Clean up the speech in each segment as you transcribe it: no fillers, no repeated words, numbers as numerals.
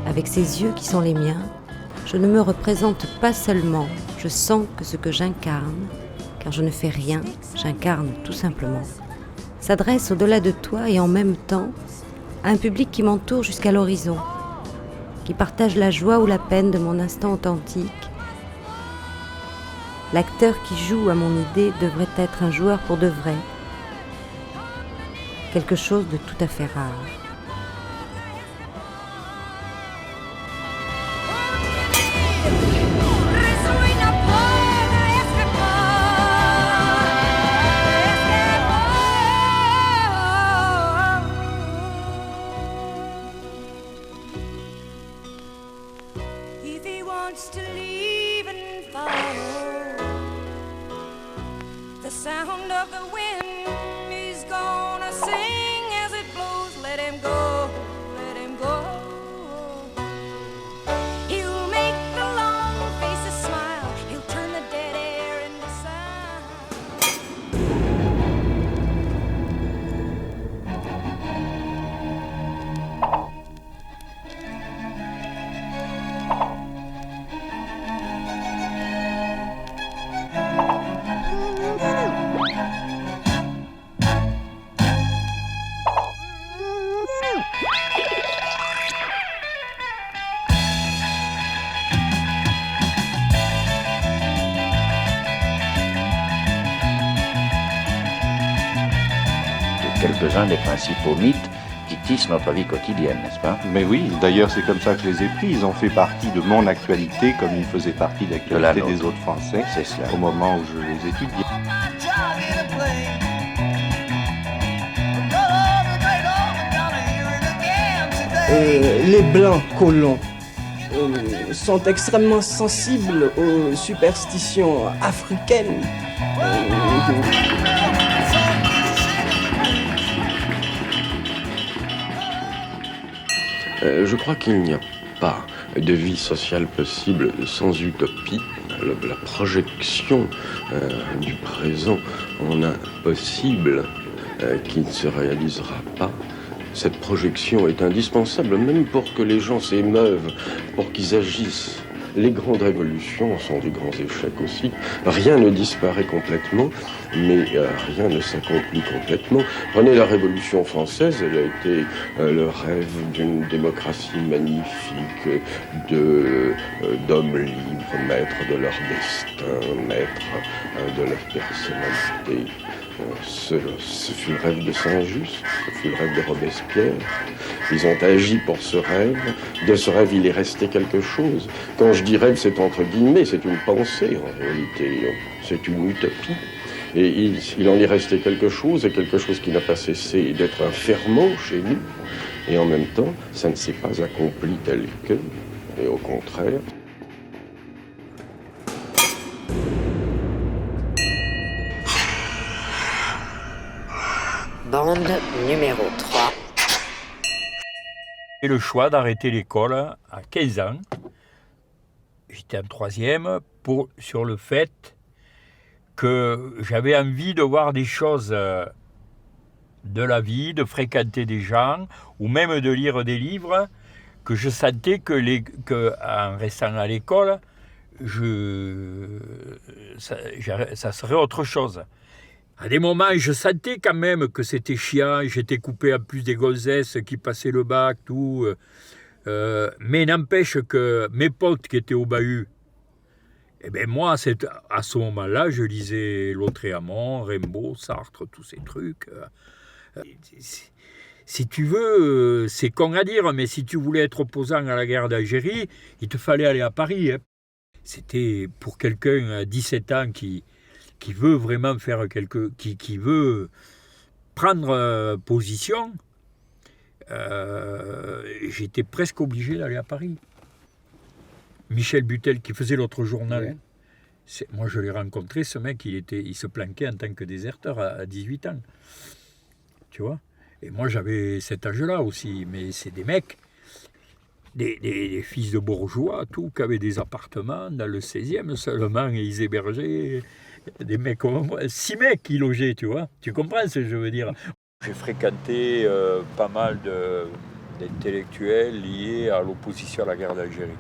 Avec ces yeux qui sont les miens, je ne me représente pas seulement, je sens que ce que j'incarne, car je ne fais rien, j'incarne tout simplement, s'adresse au-delà de toi et en même temps à un public qui m'entoure jusqu'à l'horizon, qui partage la joie ou la peine de mon instant authentique. L'acteur qui joue à mon idée devrait être un joueur pour de vrai, quelque chose de tout à fait rare. Sound of the wind, he's gonna sing as it blows. Let him go, let him go. He'll make the long faces smile. He'll turn the dead air into quelques-uns des principaux mythes qui tissent notre vie quotidienne, n'est-ce pas? Mais oui, d'ailleurs c'est comme ça que je les ai pris. Ils ont fait partie de mon actualité comme ils faisaient partie de l'actualité des autres Français au moment où je les étudiais. Les Blancs colons sont extrêmement sensibles aux superstitions africaines. Je crois qu'il n'y a pas de vie sociale possible sans utopie. La projection du présent en un possible qui ne se réalisera pas. Cette projection est indispensable même pour que les gens s'émeuvent, pour qu'ils agissent. Les grandes révolutions sont des grands échecs aussi. Rien ne disparaît complètement, mais rien ne s'accomplit complètement. Prenez la Révolution française, elle a été le rêve d'une démocratie magnifique, d'hommes libres, maîtres de leur destin, maîtres de leur personnalité. Ce fut le rêve de Saint-Just, ce fut le rêve de Robespierre. Ils ont agi pour ce rêve. De ce rêve, il est resté quelque chose. Quand je dis rêve, c'est entre guillemets, c'est une pensée en réalité. C'est une utopie. Et il en est resté quelque chose, et quelque chose qui n'a pas cessé d'être un ferment chez nous. Et en même temps, ça ne s'est pas accompli tel que, et au contraire. Bande numéro 3. J'ai le choix d'arrêter l'école à 15 ans. J'étais en troisième sur le fait que j'avais envie de voir des choses de la vie, de fréquenter des gens, ou même de lire des livres, que je sentais que en restant à l'école, ça serait autre chose. À des moments, je sentais quand même que c'était chiant, j'étais coupé en plus des gonzesses qui passaient le bac, tout. Mais n'empêche que mes potes qui étaient au bahut, eh ben moi, à ce moment-là, je lisais Lautréamont, Rimbaud, Sartre, tous ces trucs. Si tu veux, c'est con à dire, mais si tu voulais être opposant à la guerre d'Algérie, il te fallait aller à Paris. Hein. C'était pour quelqu'un à 17 ans qui veut vraiment faire qui veut prendre position, j'étais presque obligé d'aller à Paris. Michel Butel, qui faisait l'autre journal, moi je l'ai rencontré, ce mec, il se planquait en tant que déserteur à 18 ans. Tu vois ? Et moi j'avais cet âge-là aussi, mais c'est des mecs, des fils de bourgeois, tout, qui avaient des appartements dans le 16e seulement, et ils hébergeaient des mecs comme moi, 6 mecs qui logeaient, tu vois. Tu comprends ce que je veux dire ? J'ai fréquenté pas mal d'intellectuels liés à l'opposition à la guerre d'Algérie.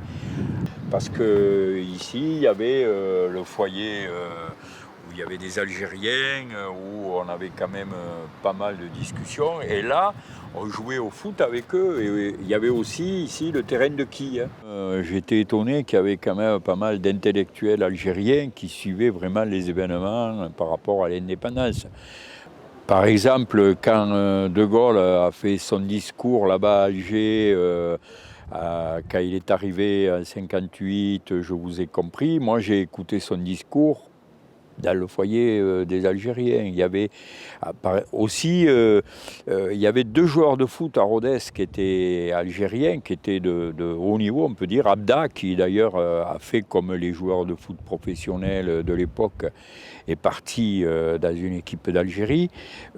Parce qu'ici, il y avait le foyer où il y avait des Algériens, où on avait quand même pas mal de discussions. Et là, on jouait au foot avec eux. Et il y avait aussi ici le terrain de quilles. J'étais étonné qu'il y avait quand même pas mal d'intellectuels algériens qui suivaient vraiment les événements par rapport à l'indépendance. Par exemple, quand De Gaulle a fait son discours là-bas à Alger, quand il est arrivé en 1958, je vous ai compris, moi j'ai écouté son discours dans le foyer des Algériens. Il y avait aussi il y avait 2 joueurs de foot à Rodez qui étaient algériens, qui étaient de haut niveau, on peut dire. Abda, qui d'ailleurs a fait comme les joueurs de foot professionnels de l'époque, est parti dans une équipe d'Algérie.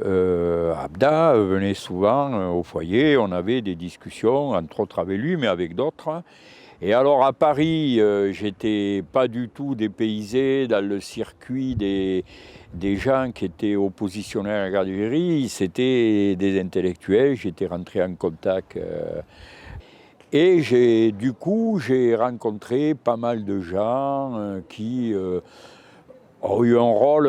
Abda venait souvent au foyer, on avait des discussions, entre autres avec lui, mais avec d'autres. Et alors à Paris, j'étais pas du tout dépaysé dans le circuit des gens qui étaient oppositionnels à la guerre d'Algérie. C'était des intellectuels, j'étais rentré en contact. Et j'ai rencontré pas mal de gens qui ont eu un rôle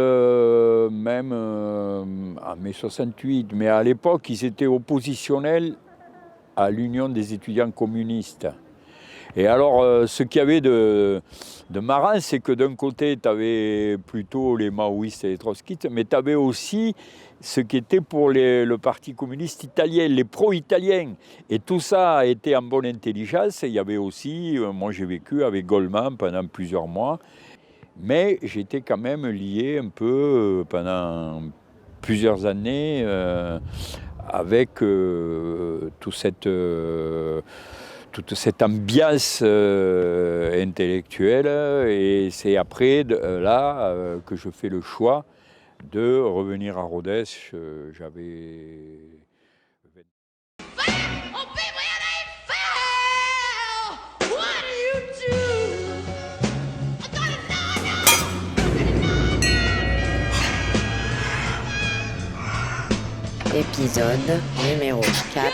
même en mai 68. Mais à l'époque, ils étaient oppositionnels à l'Union des étudiants communistes. Et alors, ce qu'il y avait de marrant, c'est que d'un côté, tu avais plutôt les maoïstes et les trotskistes, mais tu avais aussi ce qui était pour le Parti communiste italien, les pro-italiens. Et tout ça a été en bonne intelligence. Et il y avait aussi, moi j'ai vécu avec Goldman pendant plusieurs mois, mais j'étais quand même lié un peu pendant plusieurs années avec toute cette ambiance intellectuelle, et c'est après là que je fais le choix de revenir à Rodez. J'avais... Épisode numéro 4.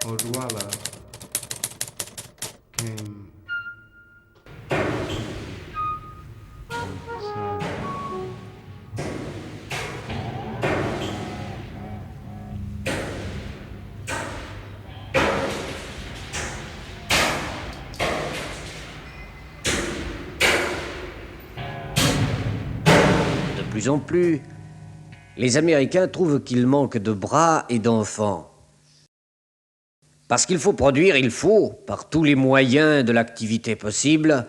Odwalla came De plus en plus, les Américains trouvent qu'il manque de bras et d'enfants. Parce qu'il faut produire, il faut, par tous les moyens de l'activité possible,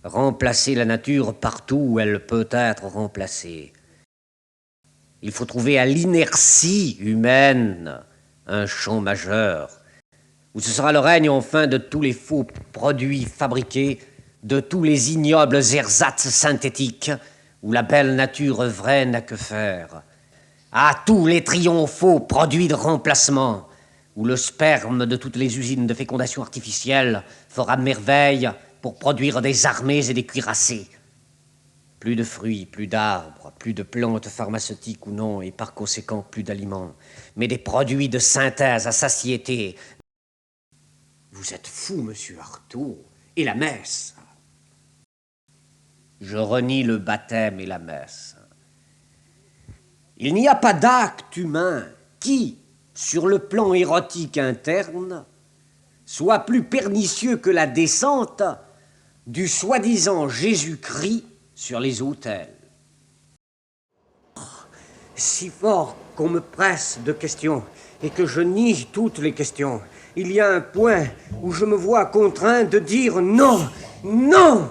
remplacer la nature partout où elle peut être remplacée. Il faut trouver à l'inertie humaine un champ majeur, où ce sera le règne enfin de tous les faux produits fabriqués, de tous les ignobles ersatz synthétiques, où la belle nature vraie n'a que faire. à tous les triomphaux produits de remplacement, où le sperme de toutes les usines de fécondation artificielle fera merveille pour produire des armées et des cuirassés. Plus de fruits, plus d'arbres, plus de plantes pharmaceutiques ou non, et par conséquent plus d'aliments, mais des produits de synthèse à satiété. Vous êtes fou, monsieur Artaud, et la messe. Je renie le baptême et la messe. Il n'y a pas d'acte humain qui, sur le plan érotique interne, soit plus pernicieux que la descente du soi-disant Jésus-Christ sur les autels. Si fort qu'on me presse de questions et que je nie toutes les questions, il y a un point où je me vois contraint de dire non, non,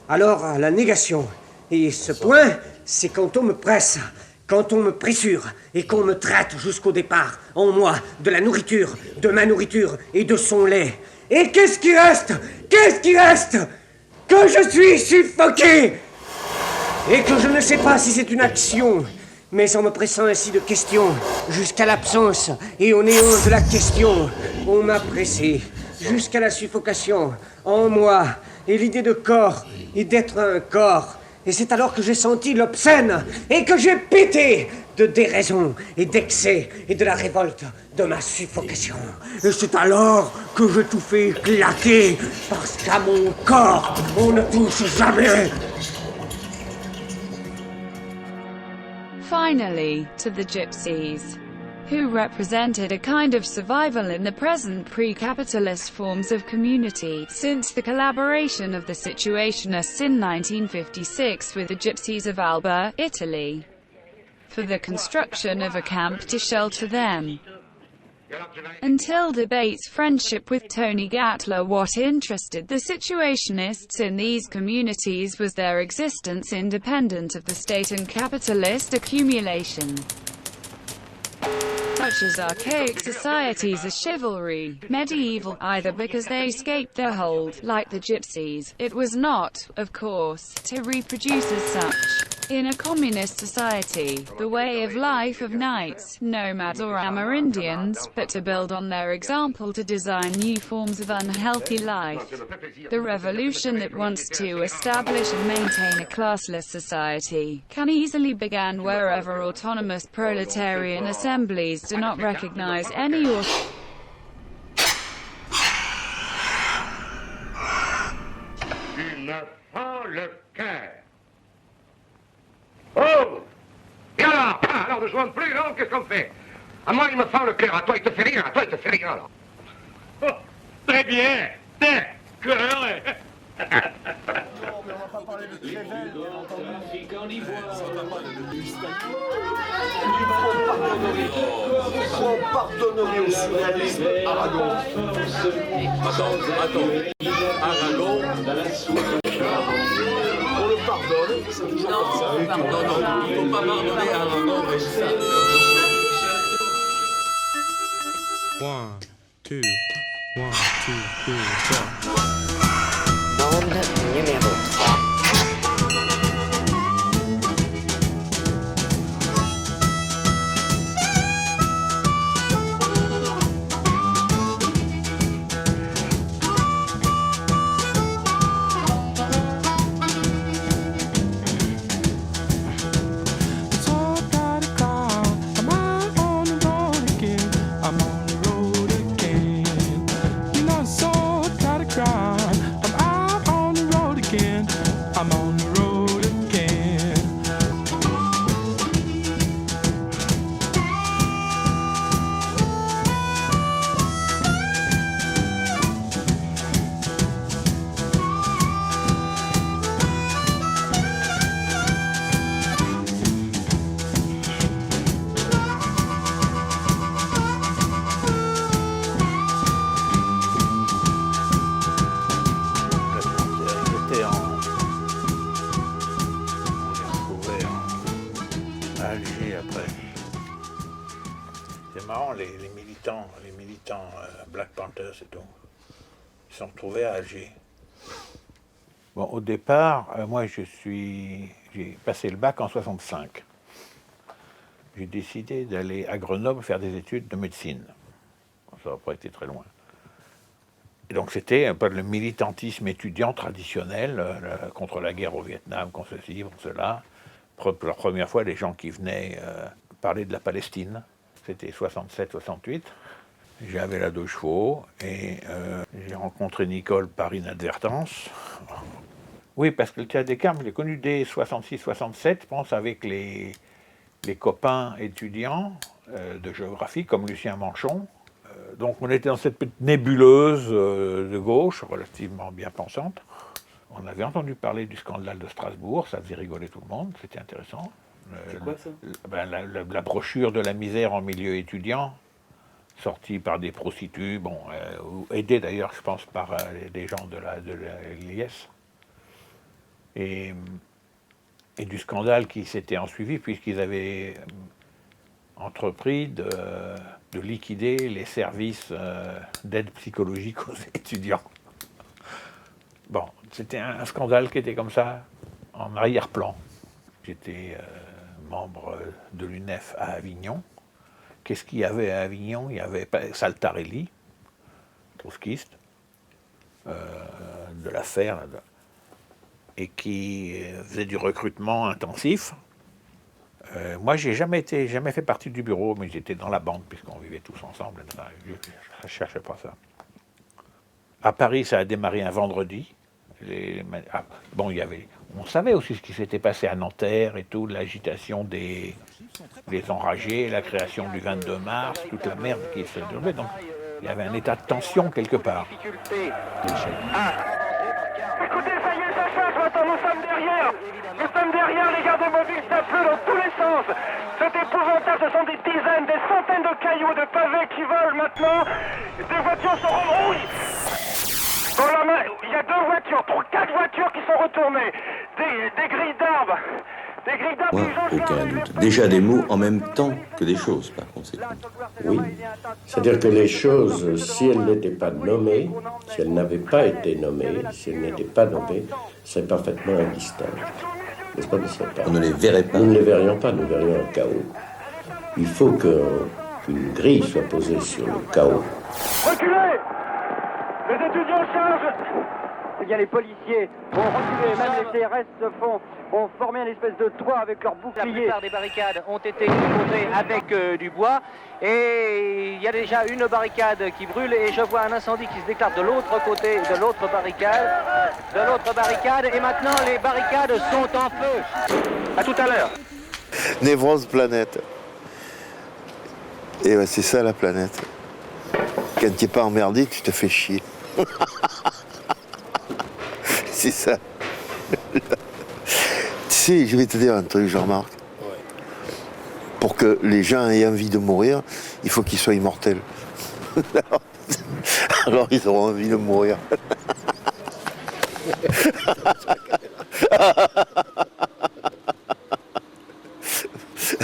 alors à la négation. Et ce point, c'est quand on me presse, quand on me pressure et qu'on me traite jusqu'au départ, en moi, de la nourriture, de ma nourriture et de son lait. Et qu'est-ce qui reste? Qu'est-ce qui reste? Que je suis suffoqué! Et que je ne sais pas si c'est une action, mais en me pressant ainsi de questions, jusqu'à l'absence et au néant de la question, on m'a pressé, jusqu'à la suffocation, en moi, et l'idée de corps, et d'être un corps. Et c'est alors que j'ai senti l'obscène, et que j'ai pété de déraison, et d'excès, et de la révolte de ma suffocation. Et c'est alors que je tout fais claquer, parce qu'à mon corps, on ne touche jamais. Finally, to the gypsies, who represented a kind of survival in the present pre-capitalist forms of community, since the collaboration of the Situationists in 1956 with the gypsies of Alba, Italy, for the construction of a camp to shelter them. Until Debate's friendship with Tony Gatler, what interested the Situationists in these communities was their existence independent of the state and capitalist accumulation. Such as archaic societies are chivalry, medieval, either because they escaped their hold, like the gypsies. It was not, of course, to reproduce as such. In a communist society, the way of life of knights, nomads or Amerindians, but to build on their example to design new forms of unhealthy life. The revolution that wants to establish and maintain a classless society can easily begin wherever autonomous proletarian assemblies do not recognize any authority. Il me fend le cœur. Oh! Et alors? Alors, ne jouons plus, non? Qu'est-ce qu'on fait? À moi, il me fend le cœur. À toi, il te fait rien. À toi, il te fait rien, alors. Oh, très bien. Tiens, cœur. Non, mais on va pas parler de Trével, bien entendu. Il faut pardonner au surréalisme Aragon. Attends. Aragon. On le pardonne, c'est toujours comme ça. Non, il ne faut pas pardonner Aragon, mais ça. 1, 2, 1, 2, 3. Bande numéro 3. Black Panthers et tout, ils se sont retrouvés à Alger. Bon, au départ, moi j'ai passé le bac en 65. j'ai décidé d'aller à Grenoble faire des études de médecine. Ça n'a pas été très loin. Et donc c'était un peu le militantisme étudiant traditionnel contre la guerre au Vietnam, contre ceci, contre cela. Pour la première fois, les gens qui venaient parler de la Palestine, c'était 67-68. J'avais la 2 chevaux et j'ai rencontré Nicole par inadvertance. Oui, parce que le théâtre des Carmes, je l'ai connu dès 66-67, je pense, avec les copains étudiants de géographie, comme Lucien Manchon. Donc on était dans cette petite nébuleuse de gauche, relativement bien pensante. On avait entendu parler du scandale de Strasbourg, ça faisait rigoler tout le monde, c'était intéressant. C'est quoi ça? La brochure de la misère en milieu étudiant, sortie par des prostituées, aidée d'ailleurs, je pense, par des gens de l'IS. Et du scandale qui s'était ensuivi, puisqu'ils avaient entrepris de liquider les services d'aide psychologique aux étudiants. Bon, c'était un scandale qui était comme ça, en arrière-plan. J'étais membre de l'UNEF à Avignon. Qu'est-ce qu'il y avait à Avignon? Il y avait Saltarelli, trotskiste, de l'affaire, et qui faisait du recrutement intensif. Moi, j'ai jamais fait partie du bureau, mais j'étais dans la banque, puisqu'on vivait tous ensemble. Je ne cherchais pas ça. À Paris, ça a démarré un vendredi. On savait aussi ce qui s'était passé à Nanterre et tout, l'agitation des enragés, la création du 22 mars, toute la merde qui s'est déroulée. Donc, il y avait un état de tension quelque part. Écoutez, ça y est, ça change, maintenant nous sommes derrière. Nous sommes derrière, les gardes mobiles, ça pleut dans tous les sens. C'est épouvantable, ce sont des dizaines, des centaines de cailloux, de pavés qui volent maintenant. Des voitures sont rouillées. Il y a 2 voitures, 4 voitures qui sont retournées. Des grilles d'arbres. Des grilles d'arbres. Aucun doute. Déjà des mots en même temps que des choses, par conséquent. Oui. C'est-à-dire que les choses, si elles n'étaient pas nommées, si elles n'avaient pas été nommées, si elles n'étaient pas nommées, c'est parfaitement indistinct. N'est-ce pas, monsieur? On ne les verrait pas. Nous ne les verrions pas, nous verrions un chaos. Il faut qu'une grille soit posée sur le chaos. Reculez! Les étudiants chargent! Eh bien, les policiers vont reculer, même les CRS vont former une espèce de toit avec leurs boucliers. La plupart des barricades ont été posées avec du bois, et il y a déjà une barricade qui brûle, et je vois un incendie qui se déclare de l'autre côté de l'autre barricade, et maintenant les barricades sont en feu. À tout à l'heure. Névrose planète. Et ouais, c'est ça la planète. Quand tu n'es pas emmerdé, tu te fais chier. C'est ça. Tu sais, je vais te dire un truc, Jean-Marc. Ouais. Pour que les gens aient envie de mourir, il faut qu'ils soient immortels. Alors ils auront envie de mourir.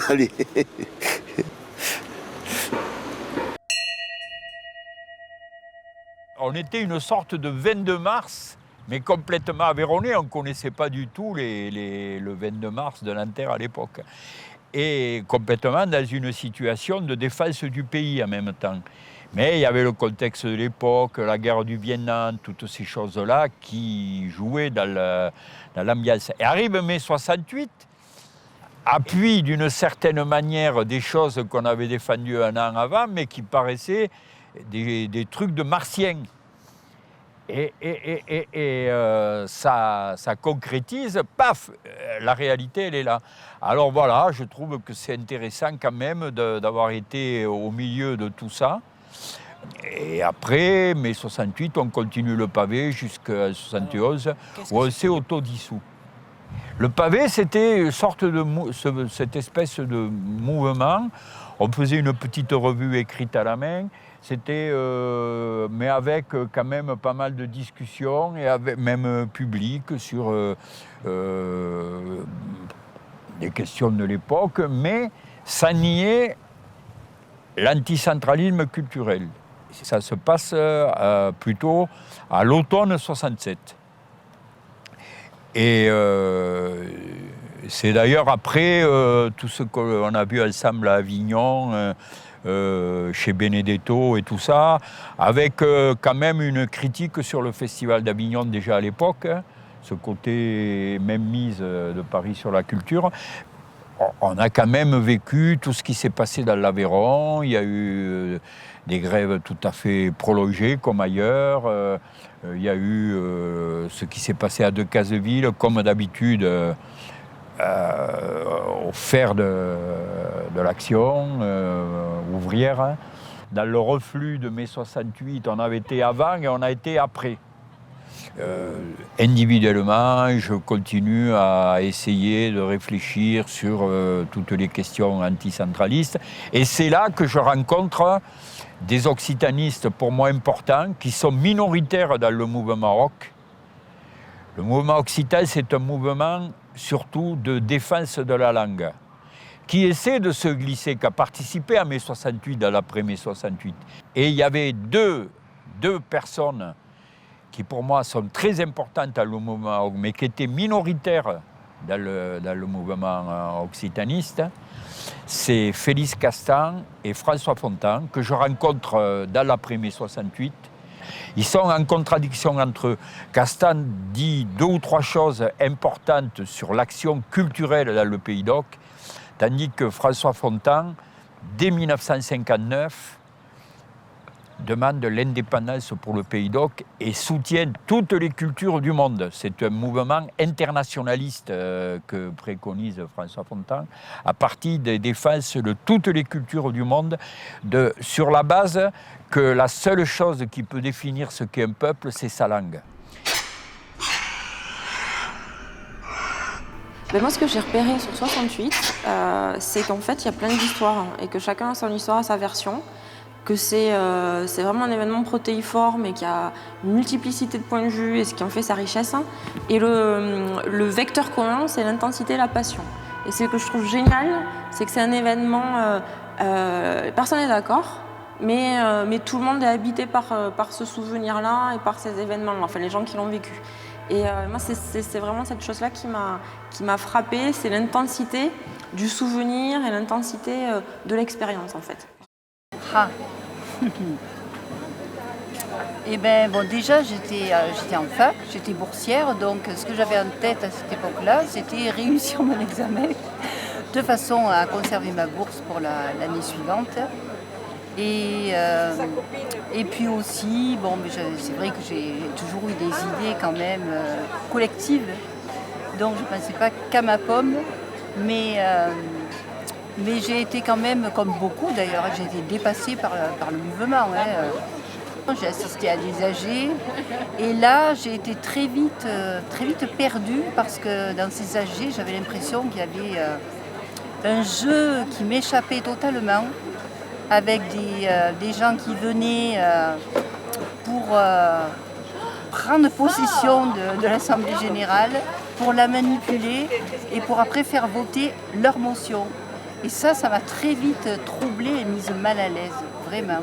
Allez. On était une sorte de 22 mars, mais complètement aveyronné. On ne connaissait pas du tout le 22 mars de Nanterre à l'époque. Et complètement dans une situation de défense du pays en même temps. Mais il y avait le contexte de l'époque, la guerre du Vietnam, toutes ces choses-là qui jouaient dans l'ambiance. Et arrive mai 68, appuie d'une certaine manière des choses qu'on avait défendues un an avant, mais qui paraissaient des trucs de martiens. Et ça concrétise, paf, la réalité, elle est là. Alors voilà, je trouve que c'est intéressant quand même d'avoir été au milieu de tout ça. Et après, mai 68, on continue le pavé jusqu'à 71, où on s'est autodissous. Le pavé, c'était une sorte de cette espèce de mouvement. On faisait une petite revue écrite à la main. C'était, mais avec quand même pas mal de discussions et avec même public sur des questions de l'époque, mais ça niait l'anticentralisme culturel. Ça se passe plutôt à l'automne 67. Et C'est d'ailleurs après tout ce qu'on a vu ensemble à Avignon, chez Benedetto et tout ça, avec quand même une critique sur le Festival d'Avignon déjà à l'époque, hein, ce côté même mise de Paris sur la culture. On a quand même vécu tout ce qui s'est passé dans l'Aveyron. Il y a eu des grèves tout à fait prolongées comme ailleurs. Il y a eu ce qui s'est passé à Decazeville, comme d'habitude, au fer de l'action ouvrière. Dans le reflux de mai 68, on avait été avant et on a été après. Individuellement, je continue à essayer de réfléchir sur toutes les questions anticentralistes. Et c'est là que je rencontre des occitanistes pour moi importants, qui sont minoritaires dans le mouvement rock. Le mouvement occitan, c'est un mouvement surtout de défense de la langue, qui essaie de se glisser, qui a participé à mai 68, dans l'après-mai 68. Et il y avait deux personnes qui pour moi sont très importantes dans le mouvement, mais qui étaient minoritaires dans le mouvement occitaniste. C'est Félix Castan et François Fontan, que je rencontre dans l'après-mai 68. Ils sont en contradiction entre eux. Castan dit 2 ou 3 choses importantes sur l'action culturelle dans le Pays d'Oc, tandis que François Fontan, dès 1959, demande l'indépendance pour le Pays d'Oc et soutient toutes les cultures du monde. C'est un mouvement internationaliste que préconise François Fontan, à partir des défenses de toutes les cultures du monde, sur la base que la seule chose qui peut définir ce qu'est un peuple, c'est sa langue. Ben moi, ce que j'ai repéré sur 68, c'est qu'en fait, il y a plein d'histoires et que chacun a son histoire, a sa version. Que c'est vraiment un événement protéiforme et qu'il y a une multiplicité de points de vue et ce qui en fait sa richesse. Et le vecteur commun, c'est l'intensité et la passion. Et ce que je trouve génial, c'est que c'est un événement, personne n'est d'accord, mais tout le monde est habité par ce souvenir-là et par ces événements-là, enfin les gens qui l'ont vécu. Et moi, c'est vraiment cette chose-là qui m'a frappée, c'est l'intensité du souvenir et l'intensité de l'expérience, en fait. Ah. Eh bien, bon, déjà, j'étais en fac, j'étais boursière, donc ce que j'avais en tête à cette époque-là, c'était réussir mon examen de façon à conserver ma bourse pour l'année suivante. Et puis aussi, bon, c'est vrai que j'ai toujours eu des idées quand même collectives, donc je ne pensais pas qu'à ma pomme, mais j'ai été quand même, comme beaucoup d'ailleurs, j'ai été dépassée par le mouvement. Hein. J'ai assisté à des AG et là j'ai été très vite perdue parce que dans ces AG j'avais l'impression qu'il y avait un jeu qui m'échappait totalement avec des gens qui venaient pour prendre possession de l'Assemblée Générale, pour la manipuler et pour après faire voter leur motion. Et ça m'a très vite troublée et mise mal à l'aise, vraiment.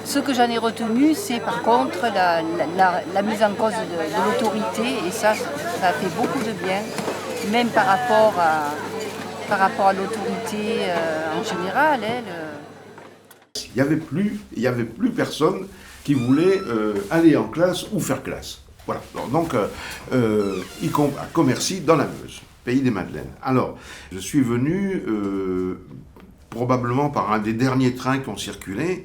Ce que j'en ai retenu, c'est par contre la mise en cause de l'autorité, et ça a fait beaucoup de bien, même par rapport à l'autorité en général. Il n'y avait plus personne qui voulait aller en classe ou faire classe. Voilà, donc à Commercy, dans la Meuse. Pays des Madeleines. Alors, je suis venu probablement par un des derniers trains qui ont circulé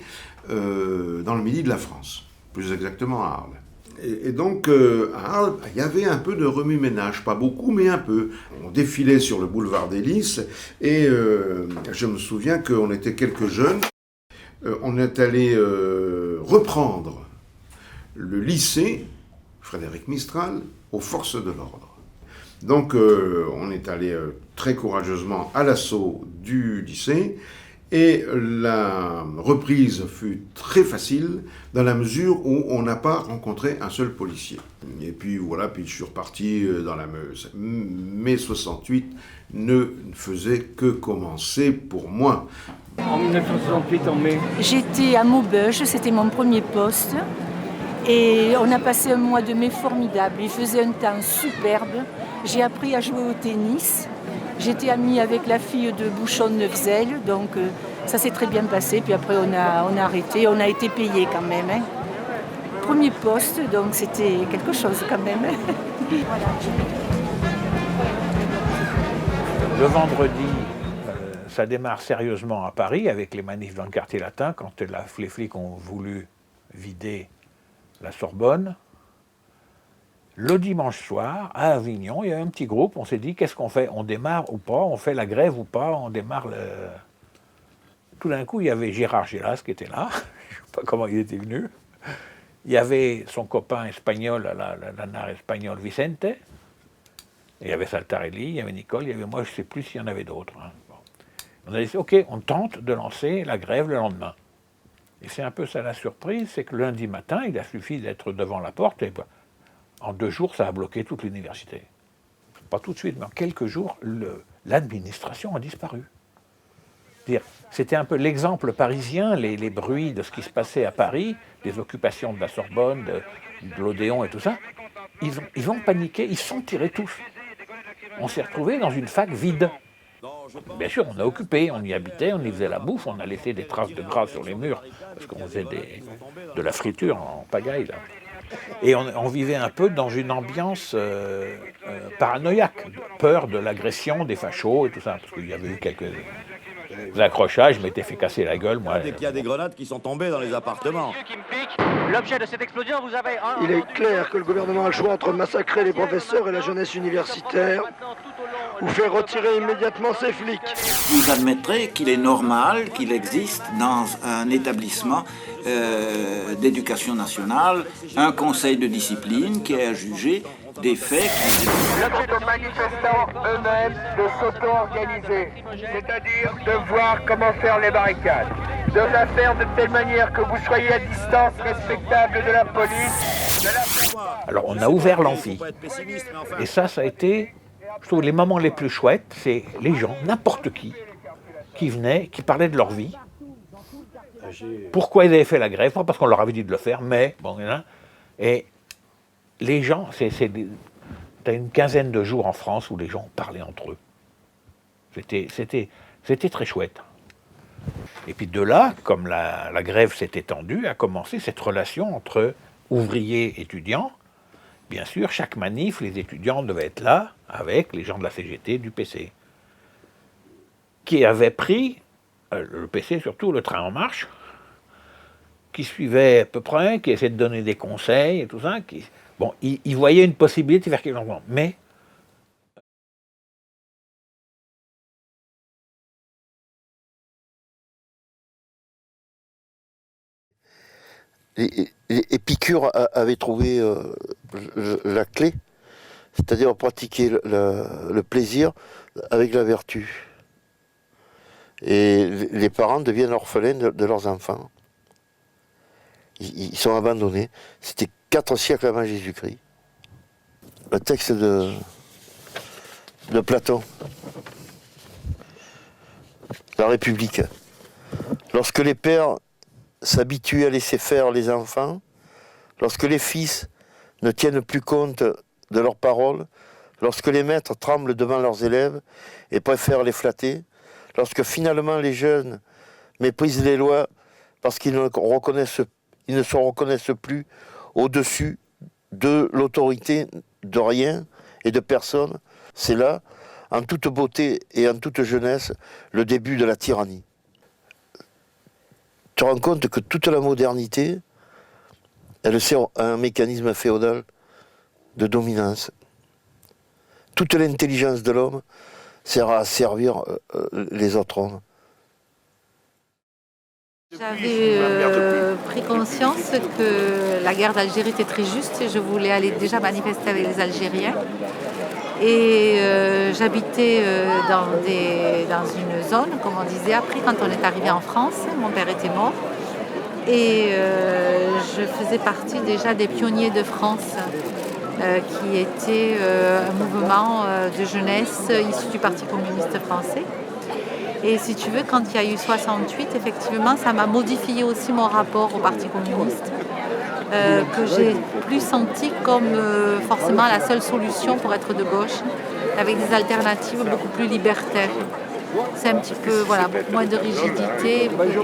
dans le midi de la France, plus exactement à Arles. Et donc, à Arles, il y avait un peu de remue-ménage, pas beaucoup, mais un peu. On défilait sur le boulevard des Lys, et je me souviens qu'on était quelques jeunes. On est allé reprendre le lycée Frédéric Mistral aux forces de l'ordre. Donc, on est allé très courageusement à l'assaut du lycée et la reprise fut très facile dans la mesure où on n'a pas rencontré un seul policier. Et puis voilà, puis je suis reparti dans la Meuse. Mai 68 ne faisait que commencer pour moi. En 1968, en mai. J'étais à Maubeuge, c'était mon premier poste. Et on a passé un mois de mai formidable. Il faisait un temps superbe. J'ai appris à jouer au tennis. J'étais amie avec la fille de Bouchon-Neufzel, donc ça s'est très bien passé. Puis après, on a arrêté, on a été payé quand même. Hein. Premier poste, donc c'était quelque chose quand même. Voilà. Le vendredi, ça démarre sérieusement à Paris avec les manifs dans le quartier latin quand les flics ont voulu vider la Sorbonne. Le dimanche soir, à Avignon, il y a un petit groupe, on s'est dit qu'est-ce qu'on fait? On démarre ou pas? On fait la grève ou pas? On démarre le... Tout d'un coup, il y avait Gérard Gélas qui était là, je ne sais pas comment il était venu. Il y avait son copain espagnol, la nare espagnole Vicente. Il y avait Saltarelli, il y avait Nicole, il y avait moi, je ne sais plus s'il y en avait d'autres. Hein. Bon. On a dit, ok, on tente de lancer la grève le lendemain. Et c'est un peu ça la surprise, c'est que lundi matin, il a suffi d'être devant la porte et en 2 jours, ça a bloqué toute l'université. Pas tout de suite, mais en quelques jours, l'administration a disparu. C'était un peu l'exemple parisien, les bruits de ce qui se passait à Paris, des occupations de la Sorbonne, de l'Odéon et tout ça. Ils ont paniqué, ils se sont tirés tous. On s'est retrouvés dans une fac vide. Bien sûr, on a occupé, on y habitait, on y faisait la bouffe, on a laissé des traces de gras sur les murs, parce qu'on faisait de la friture en pagaille, là. Et on vivait un peu dans une ambiance paranoïaque, peur de l'agression des fachos et tout ça, parce qu'il y avait eu quelques accrochages, je m'étais fait casser la gueule, moi. Dès qu'il y a des grenades qui sont tombées dans les appartements. L'objet de cette explosion, vous avez... Il est clair que le gouvernement a le choix entre massacrer les professeurs et la jeunesse universitaire ou faire retirer immédiatement ces flics. Vous admettrez qu'il est normal qu'il existe dans un établissement d'éducation nationale un conseil de discipline qui a jugé des faits qui... L'objet de manifestants eux-mêmes de s'auto-organiser, c'est-à-dire de voir comment faire les barricades, de la faire de telle manière que vous soyez à distance respectable de la police. Alors on a ouvert l'amphi, et ça a été, je trouve, les moments les plus chouettes, c'est les gens, n'importe qui venaient, qui parlaient de leur vie, pourquoi ils avaient fait la grève, pas parce qu'on leur avait dit de le faire, mais bon, et les gens, t'as une quinzaine de jours en France où les gens parlaient entre eux. C'était très chouette. Et puis de là, comme la grève s'est étendue, a commencé cette relation entre ouvriers et étudiants. Bien sûr, chaque manif, les étudiants devaient être là avec les gens de la CGT, du PC, qui avaient pris, le PC surtout, le train en marche, qui suivait à peu près, qui essaie de donner des conseils et tout ça. Bon, ils voyaient une possibilité de faire quelque chose. Mais Épicure avait trouvé la clé, c'est-à-dire pratiquer le plaisir avec la vertu. Et les parents deviennent orphelins de leurs enfants. Ils sont abandonnés. C'était 4 siècles avant Jésus-Christ. Le texte de Platon. La République. Lorsque les pères s'habituent à laisser faire les enfants, lorsque les fils ne tiennent plus compte de leurs paroles, lorsque les maîtres tremblent devant leurs élèves et préfèrent les flatter, lorsque finalement les jeunes méprisent les lois parce qu'ils ne se reconnaissent plus au-dessus de l'autorité de rien et de personne, c'est là, en toute beauté et en toute jeunesse, le début de la tyrannie. Tu te rends compte que toute la modernité, elle sert à un mécanisme féodal de dominance. Toute l'intelligence de l'homme sert à servir les autres hommes. J'avais pris conscience que la guerre d'Algérie était très juste et je voulais aller déjà manifester avec les Algériens. Et j'habitais dans une zone, comme on disait après, quand on est arrivé en France, mon père était mort. Et je faisais partie déjà des pionniers de France, qui était un mouvement de jeunesse issu du Parti communiste français. Et si tu veux, quand il y a eu 68, effectivement, ça m'a modifié aussi mon rapport au Parti communiste. que j'ai plus senti comme forcément la seule solution pour être de gauche, avec des alternatives beaucoup plus libertaires. C'est un petit peu, voilà, beaucoup moins de rigidité. Mais je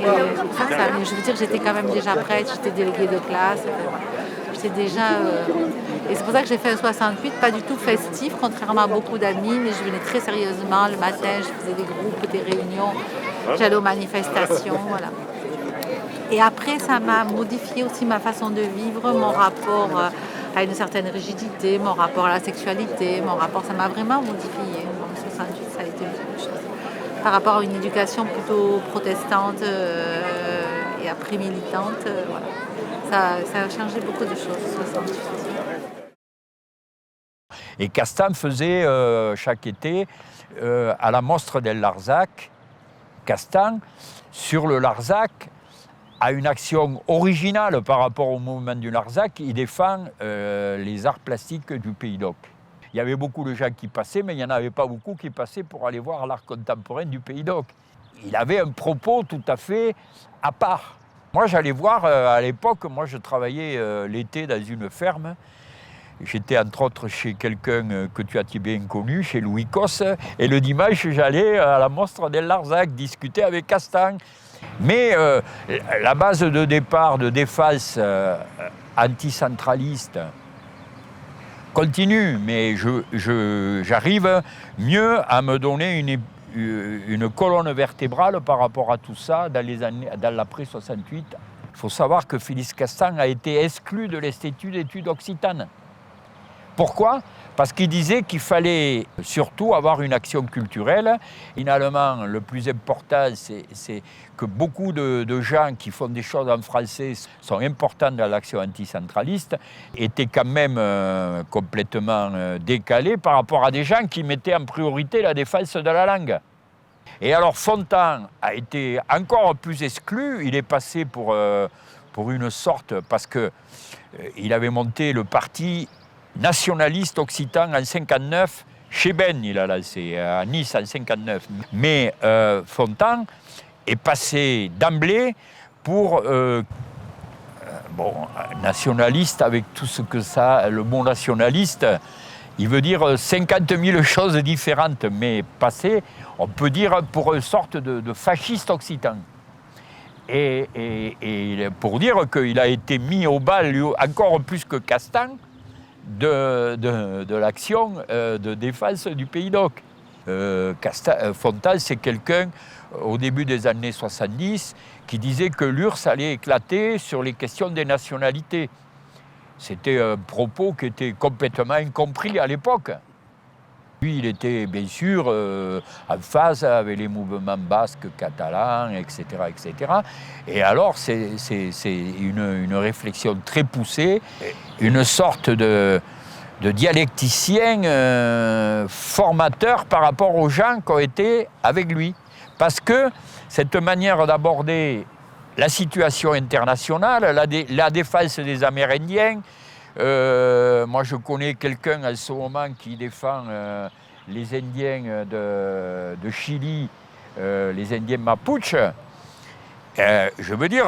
veux dire, j'étais quand même déjà prête, j'étais déléguée de classe. J'étais déjà... Et c'est pour ça que j'ai fait un 68, pas du tout festif, contrairement à beaucoup d'amis, mais je venais très sérieusement le matin, je faisais des groupes, des réunions, j'allais aux manifestations, voilà. Et après, ça m'a modifié aussi ma façon de vivre, mon rapport à une certaine rigidité, mon rapport à la sexualité, ça m'a vraiment modifié. En 68, ça a été beaucoup de choses. Par rapport à une éducation plutôt protestante et après militante, voilà. Ça a changé beaucoup de choses, 68. Et Castan faisait chaque été à la Mostre del Larzac, Castan, sur le Larzac, a une action originale par rapport au mouvement du Larzac. Il défend les arts plastiques du Pays d'Oc. Il y avait beaucoup de gens qui passaient, mais il n'y en avait pas beaucoup qui passaient pour aller voir l'art contemporain du Pays d'Oc. Il avait un propos tout à fait à part. Moi, j'allais voir, à l'époque, moi je travaillais l'été dans une ferme. J'étais entre autres chez quelqu'un que tu as bien connu, chez Louis Cosse. Et le dimanche, j'allais à la Mostre del Larzac discuter avec Castan. Mais la base de départ de défense anticentraliste continue, mais j'arrive mieux à me donner une colonne vertébrale par rapport à tout ça dans l'après-68. Il faut savoir que Félix Castan a été exclu de l'Institut d'études occitanes. Pourquoi ? Parce qu'il disait qu'il fallait surtout avoir une action culturelle. Finalement, le plus important, c'est que beaucoup de gens qui font des choses en français sont importants dans l'action anticentraliste, étaient quand même complètement décalés par rapport à des gens qui mettaient en priorité la défense de la langue. Et alors Fontan a été encore plus exclu. Il est passé pour une sorte, parce qu'il avait monté le parti nationaliste occitan en 1959, chez Ben, il a lancé, à Nice en 1959. Mais Fontan est passé d'emblée pour nationaliste, avec tout ce que ça, le mot nationaliste, il veut dire 50 000 choses différentes, mais passé, on peut dire pour une sorte de fasciste occitan. Et pour dire qu'il a été mis au bal, lui, encore plus que Castan, de l'action de défense du Pays d'Oc. Fontan, c'est quelqu'un, au début des années 70, qui disait que l'URSS allait éclater sur les questions des nationalités. C'était un propos qui était complètement incompris à l'époque. Lui, il était bien sûr en phase avec les mouvements basques, catalans, etc., etc. Et alors, c'est une réflexion très poussée, une sorte de dialecticien formateur par rapport aux gens qui ont été avec lui. Parce que cette manière d'aborder la situation internationale, la défense des Amérindiens, moi je connais quelqu'un en ce moment qui défend les Indiens de Chili, les Indiens Mapuche. Je veux dire,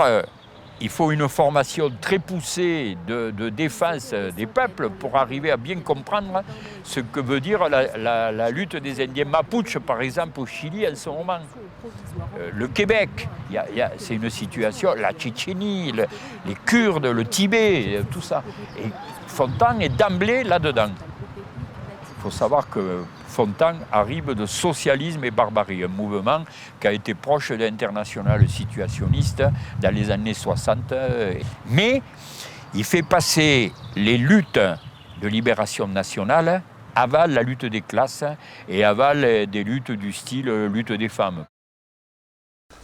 il faut une formation très poussée de défense des peuples pour arriver à bien comprendre ce que veut dire la lutte des Indiens Mapuche, par exemple, au Chili en ce moment. Le Québec, c'est une situation, la Tchétchénie, les Kurdes, le Tibet, tout ça. Et Fontan est d'emblée là-dedans. Il faut savoir que Fontan arrive de Socialisme et Barbarie, un mouvement qui a été proche de l'Internationale situationniste dans les années 60. Mais il fait passer les luttes de libération nationale avant la lutte des classes et avant des luttes du style lutte des femmes.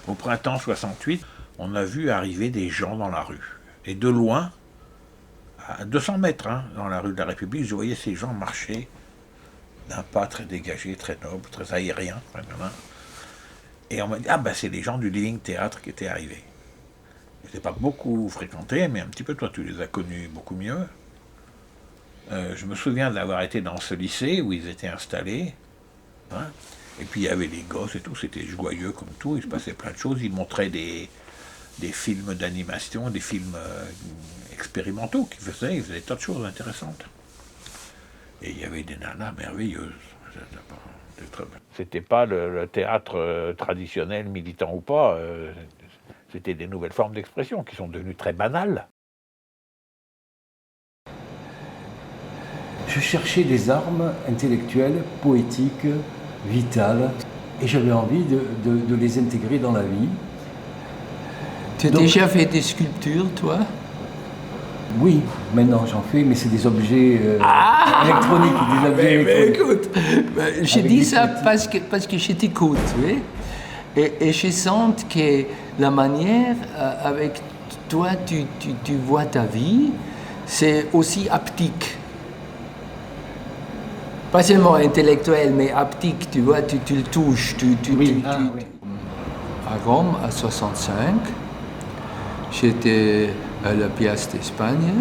Au printemps 68, on a vu arriver des gens dans la rue. Et de loin, à 200 mètres dans la rue de la République, je voyais ces gens marcher d'un pas très dégagé, très noble, très aérien. Et on m'a dit, c'est les gens du Living Theatre qui étaient arrivés. Je ne les ai pas beaucoup fréquentés, mais un petit peu, toi tu les as connus beaucoup mieux. Je me souviens d'avoir été dans ce lycée où ils étaient installés. Et puis il y avait les gosses et tout, c'était joyeux comme tout, il se passait plein de choses. Ils montraient des films d'animation, des films expérimentaux qui faisaient des tas de choses intéressantes. Et il y avait des nanas merveilleuses. C'était pas le théâtre traditionnel, militant ou pas, c'était des nouvelles formes d'expression qui sont devenues très banales. Je cherchais des armes intellectuelles, poétiques, vitales, et j'avais envie de les intégrer dans la vie. Tu as déjà fait des sculptures, toi? Oui, maintenant j'en fais, mais c'est des objets électroniques. Des objets électroniques. Écoute, je dis ça parce que je t'écoute, oui? Et je sens que la manière avec toi tu vois ta vie, c'est aussi haptique. Pas seulement intellectuel, mais haptique, tu vois, tu le touches. Oui. À Rome, à 65, j'étais à la Piazza d'Espagne,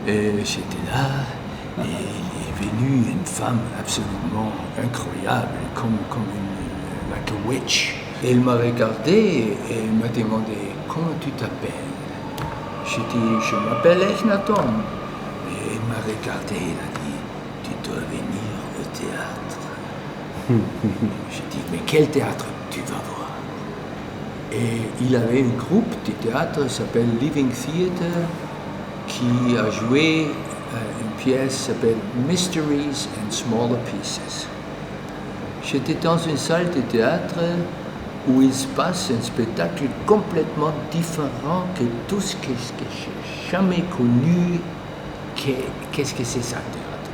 et j'étais là, et il est venu une femme absolument incroyable, comme une like a witch. Et elle m'a regardé et elle m'a demandé comment tu t'appelles. J'ai dit je m'appelle Echnaton. Et elle m'a regardé, elle a dit tu dois venir au théâtre. J'ai dit mais quel théâtre tu vas voir? Et il avait un groupe de théâtre qui s'appelle Living Theatre qui a joué une pièce qui s'appelle Mysteries and Smaller Pieces. J'étais dans une salle de théâtre où il se passe un spectacle complètement différent que tout ce que j'ai jamais connu. Qu'est-ce que c'est ça, théâtre?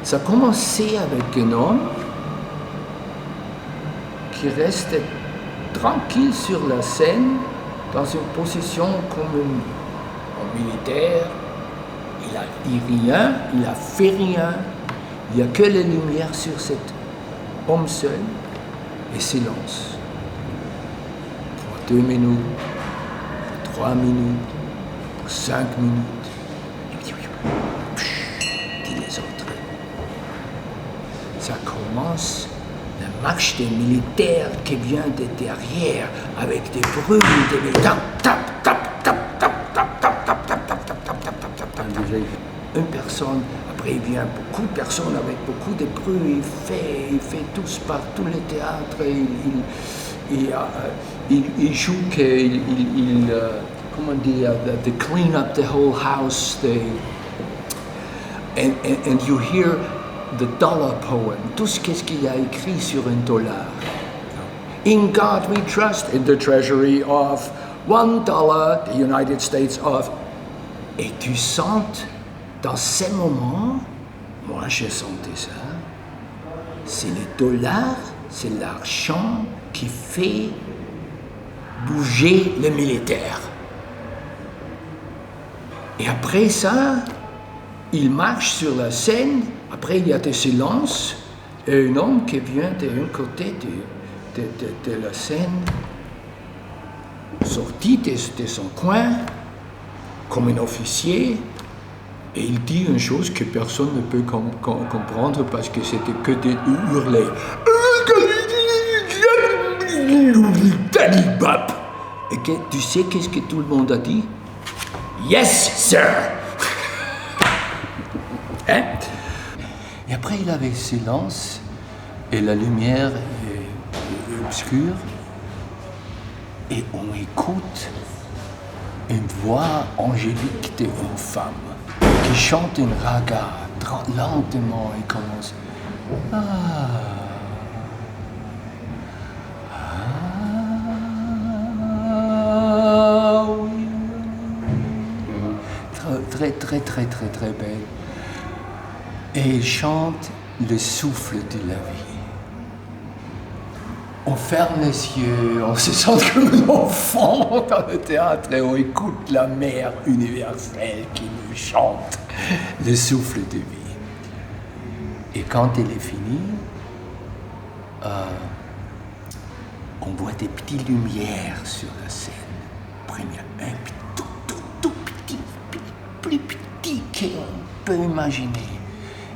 Ça a commencé avec un homme qui restait tranquille sur la scène, dans une position comme un militaire. Il a dit rien, il a fait rien. Il n'y a que la lumière sur cet homme seul et silence. Pour 2 minutes, pour 3 minutes, pour 5 minutes. Dit les autres. Ça commence. La marche des militaires qui vient de derrière avec des bruits, des tap, tap, tap, tap, tap, tap, tap, tap, tap, tap, tap, tap, tap, tap, tap. Une personne, après il vient beaucoup de personnes avec beaucoup de bruit, il fait tous par tout le théâtre, il joue comment dire, they clean up the whole house, and you hear the dollar poem, tout ce qu'il y a écrit sur un dollar. In God we trust, in the treasury of $1, the United States of. Et tu sens, dans ces moments, moi j'ai senti ça, c'est le dollar, c'est l'argent qui fait bouger les militaires. Et après ça, il marche sur la scène. Après, il y a des silences, et un homme qui vient d'un côté de la scène, sorti de son coin, comme un officier, et il dit une chose que personne ne peut comprendre parce que c'était que des hurlés. Et tu sais qu'est-ce que tout le monde a dit? Yes, sir! Hein? Et après, il avait silence et la lumière est obscure et on écoute une voix angélique d'une femme qui chante une raga lentement et commence. Très belle. Et il chante le souffle de la vie. On ferme les yeux, on se sent comme un enfant dans le théâtre et on écoute la mère universelle qui nous chante le souffle de vie. Et quand elle est finie, on voit des petites lumières sur la scène. Première, un tout petit, plus petit qu'on peut imaginer.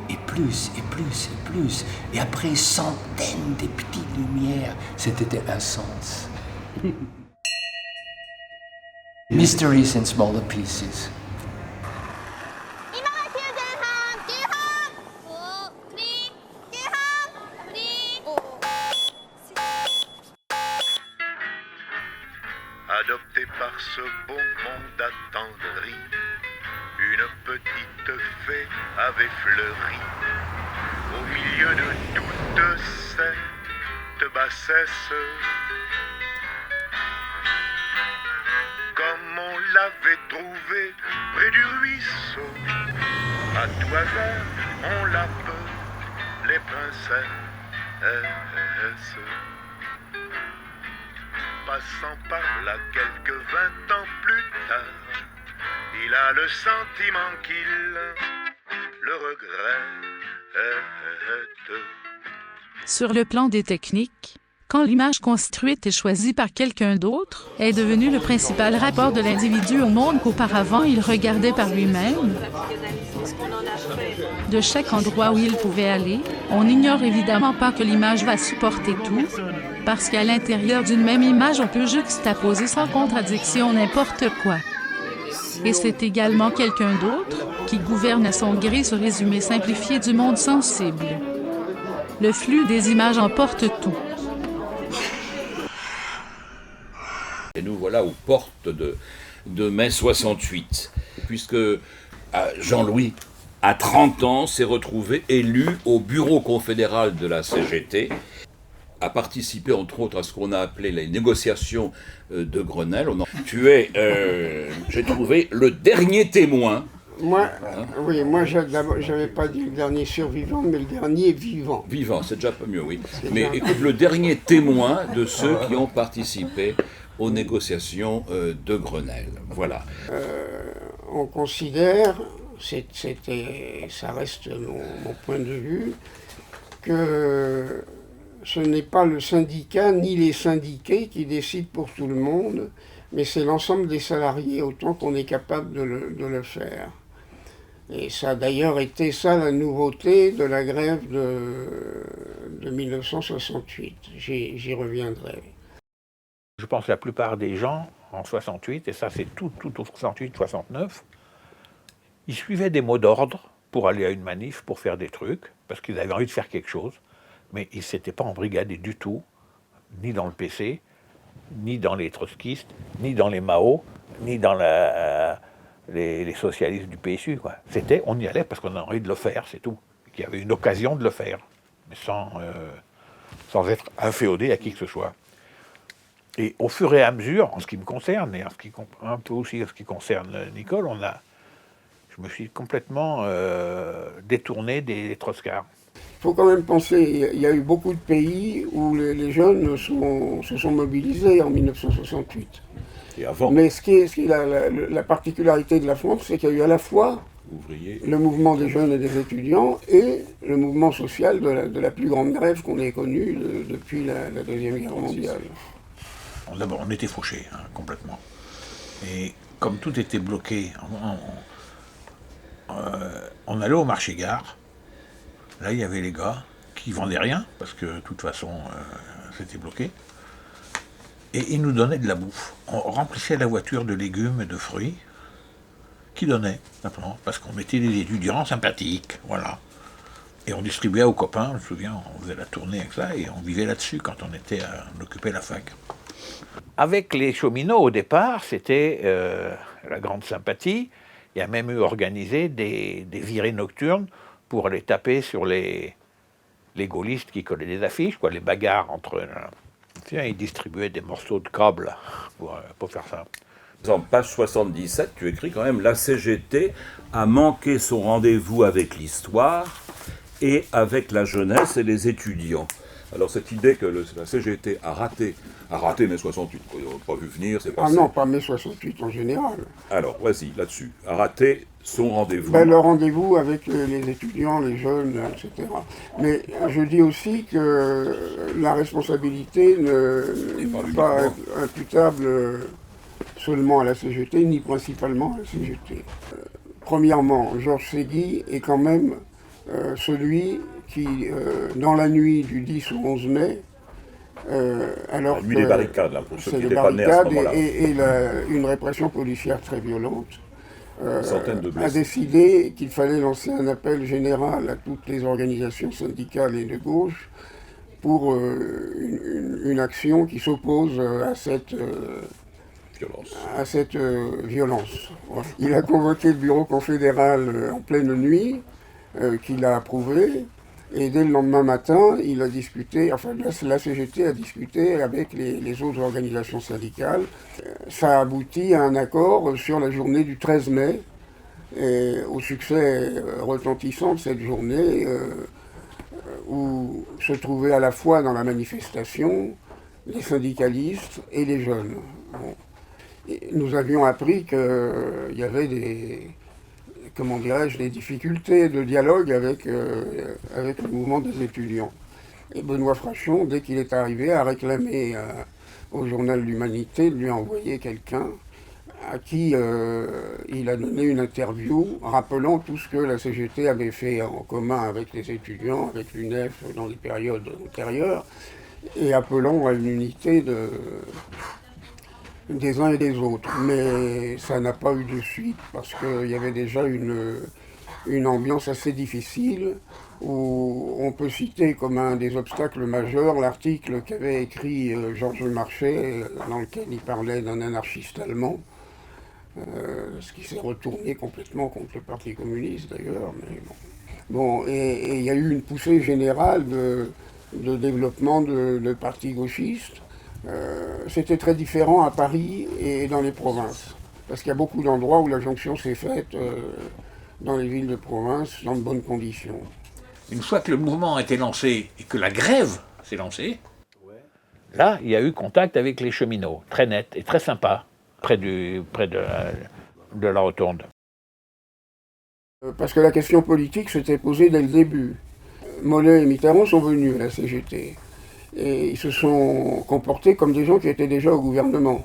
Et plus, et plus, et plus. Et après, centaines de petites lumières. C'était un sens. Mysteries in smaller pieces. Adopté par ce beau monde attendri, une petite fée avait fleuri au milieu de toute cette bassesse. Comme on l'avait trouvée près du ruisseau, à tout hasard on l'appelle les princesses. Passant par là quelques 20 ans plus tard, il a le sentiment qu'il le regrette. Sur le plan des techniques, quand l'image construite et choisie par quelqu'un d'autre est devenue le principal rapport de l'individu au monde qu'auparavant il regardait par lui-même, de chaque endroit où il pouvait aller, on n'ignore évidemment pas que l'image va supporter tout, parce qu'à l'intérieur d'une même image, on peut juxtaposer sans contradiction n'importe quoi. Et c'est également quelqu'un d'autre qui gouverne à son gré ce résumé simplifié du monde sensible. Le flux des images emporte tout. Et nous voilà aux portes de mai 68, puisque Jean-Louis, à 30 ans, s'est retrouvé élu au bureau confédéral de la CGT, a participé entre autres à ce qu'on a appelé les négociations de Grenelle. Tu es, j'ai trouvé, le dernier témoin. Moi, oui, moi j'avais pas dit le dernier survivant, mais le dernier vivant. Vivant, c'est déjà pas mieux, oui. Mais écoute, le dernier témoin de ceux qui ont participé aux négociations de Grenelle. Voilà. On considère, ça reste mon point de vue, que ce n'est pas le syndicat ni les syndiqués qui décident pour tout le monde, mais c'est l'ensemble des salariés, autant qu'on est capable de le faire. Et ça a d'ailleurs été ça la nouveauté de la grève de 1968. J'y reviendrai. Je pense que la plupart des gens, en 68, et ça c'est tout au 68-69, ils suivaient des mots d'ordre pour aller à une manif, pour faire des trucs, parce qu'ils avaient envie de faire quelque chose, mais ils ne s'étaient pas embrigadés du tout, ni dans le PC, ni dans les trotskistes, ni dans les Mao, ni dans les socialistes du PSU. Quoi. C'était, on y allait parce qu'on a envie de le faire, c'est tout. Qu'il y avait une occasion de le faire, mais sans être inféodé à qui que ce soit. Et au fur et à mesure, en ce qui me concerne, et un peu aussi en ce qui concerne Nicole, je me suis complètement détourné des trotskistes. Il faut quand même penser, il y a eu beaucoup de pays où les jeunes se sont mobilisés en 1968. Et avant. Mais ce qui est la particularité de la France, c'est qu'il y a eu à la fois le mouvement des jeunes et des étudiants et le mouvement social de la plus grande grève qu'on ait connue depuis la Deuxième Guerre mondiale. D'abord, on était fauchés, complètement. Et comme tout était bloqué, on allait au marché-gare. Là, il y avait les gars qui vendaient rien, parce que de toute façon, c'était bloqué. Et ils nous donnaient de la bouffe. On remplissait la voiture de légumes et de fruits qu'ils donnaient, simplement, parce qu'on était des étudiants sympathiques, voilà. Et on distribuait aux copains, je me souviens, on faisait la tournée avec ça, et on vivait là-dessus quand on occupait la fac. Avec les cheminots, au départ, c'était la grande sympathie. Il y a même eu organisé des virées nocturnes pour aller taper sur les gaullistes qui collaient des affiches, quoi, les bagarres entre eux. Ils distribuaient des morceaux de câble pour faire ça. En page 77, tu écris quand même « La CGT a manqué son rendez-vous avec l'histoire et avec la jeunesse et les étudiants ». Alors cette idée que la CGT a raté mai 68, on n'a pas vu venir, c'est pas ça. Ah non, pas mai 68 en général. Alors, vas-y, là-dessus, a raté son rendez-vous. Le rendez-vous avec les étudiants, les jeunes, etc. Mais je dis aussi que la responsabilité n'est pas imputable seulement à la CGT, ni principalement à la CGT. Premièrement, Georges Séguy est quand même celui qui, dans la nuit du 10 au 11 mai, La nuit des barricades, là, pour ceux qui n'étaient pas nés à ce moment-là. Et une répression policière très violente Centaines de a blessés. décidé qu'il fallait lancer un appel général à toutes les organisations syndicales et de gauche pour une action qui s'oppose à cette violence. Voilà. Il a convoqué le bureau confédéral en pleine nuit, qu'il a approuvé, et dès le lendemain matin, il a discuté, enfin la CGT a discuté avec les autres organisations syndicales. Ça a abouti à un accord sur la journée du 13 mai, et au succès retentissant de cette journée, où se trouvaient à la fois dans la manifestation les syndicalistes et les jeunes. Bon. Et nous avions appris qu'il y avait des difficultés de dialogue avec le mouvement des étudiants. Et Benoît Frachon, dès qu'il est arrivé, a réclamé au journal L'Humanité de lui envoyer quelqu'un à qui il a donné une interview rappelant tout ce que la CGT avait fait en commun avec les étudiants, avec l'UNEF dans les périodes antérieures, et appelant à une unité des uns et des autres. Mais ça n'a pas eu de suite parce qu'il y avait déjà une ambiance assez difficile où on peut citer comme un des obstacles majeurs l'article qu'avait écrit Georges Marchais dans lequel il parlait d'un anarchiste allemand, ce qui s'est retourné complètement contre le Parti communiste d'ailleurs. Bon, et il y a eu une poussée générale de développement de partis gauchistes. C'était très différent à Paris et dans les provinces, parce qu'il y a beaucoup d'endroits où la jonction s'est faite dans les villes de province dans de bonnes conditions. Une fois que le mouvement a été lancé et que la grève s'est lancée, là, il y a eu contact avec les cheminots, très net et très sympa, près de la rotonde. Parce que la question politique s'était posée dès le début. Mollet et Mitterrand sont venus à la CGT. Et ils se sont comportés comme des gens qui étaient déjà au gouvernement.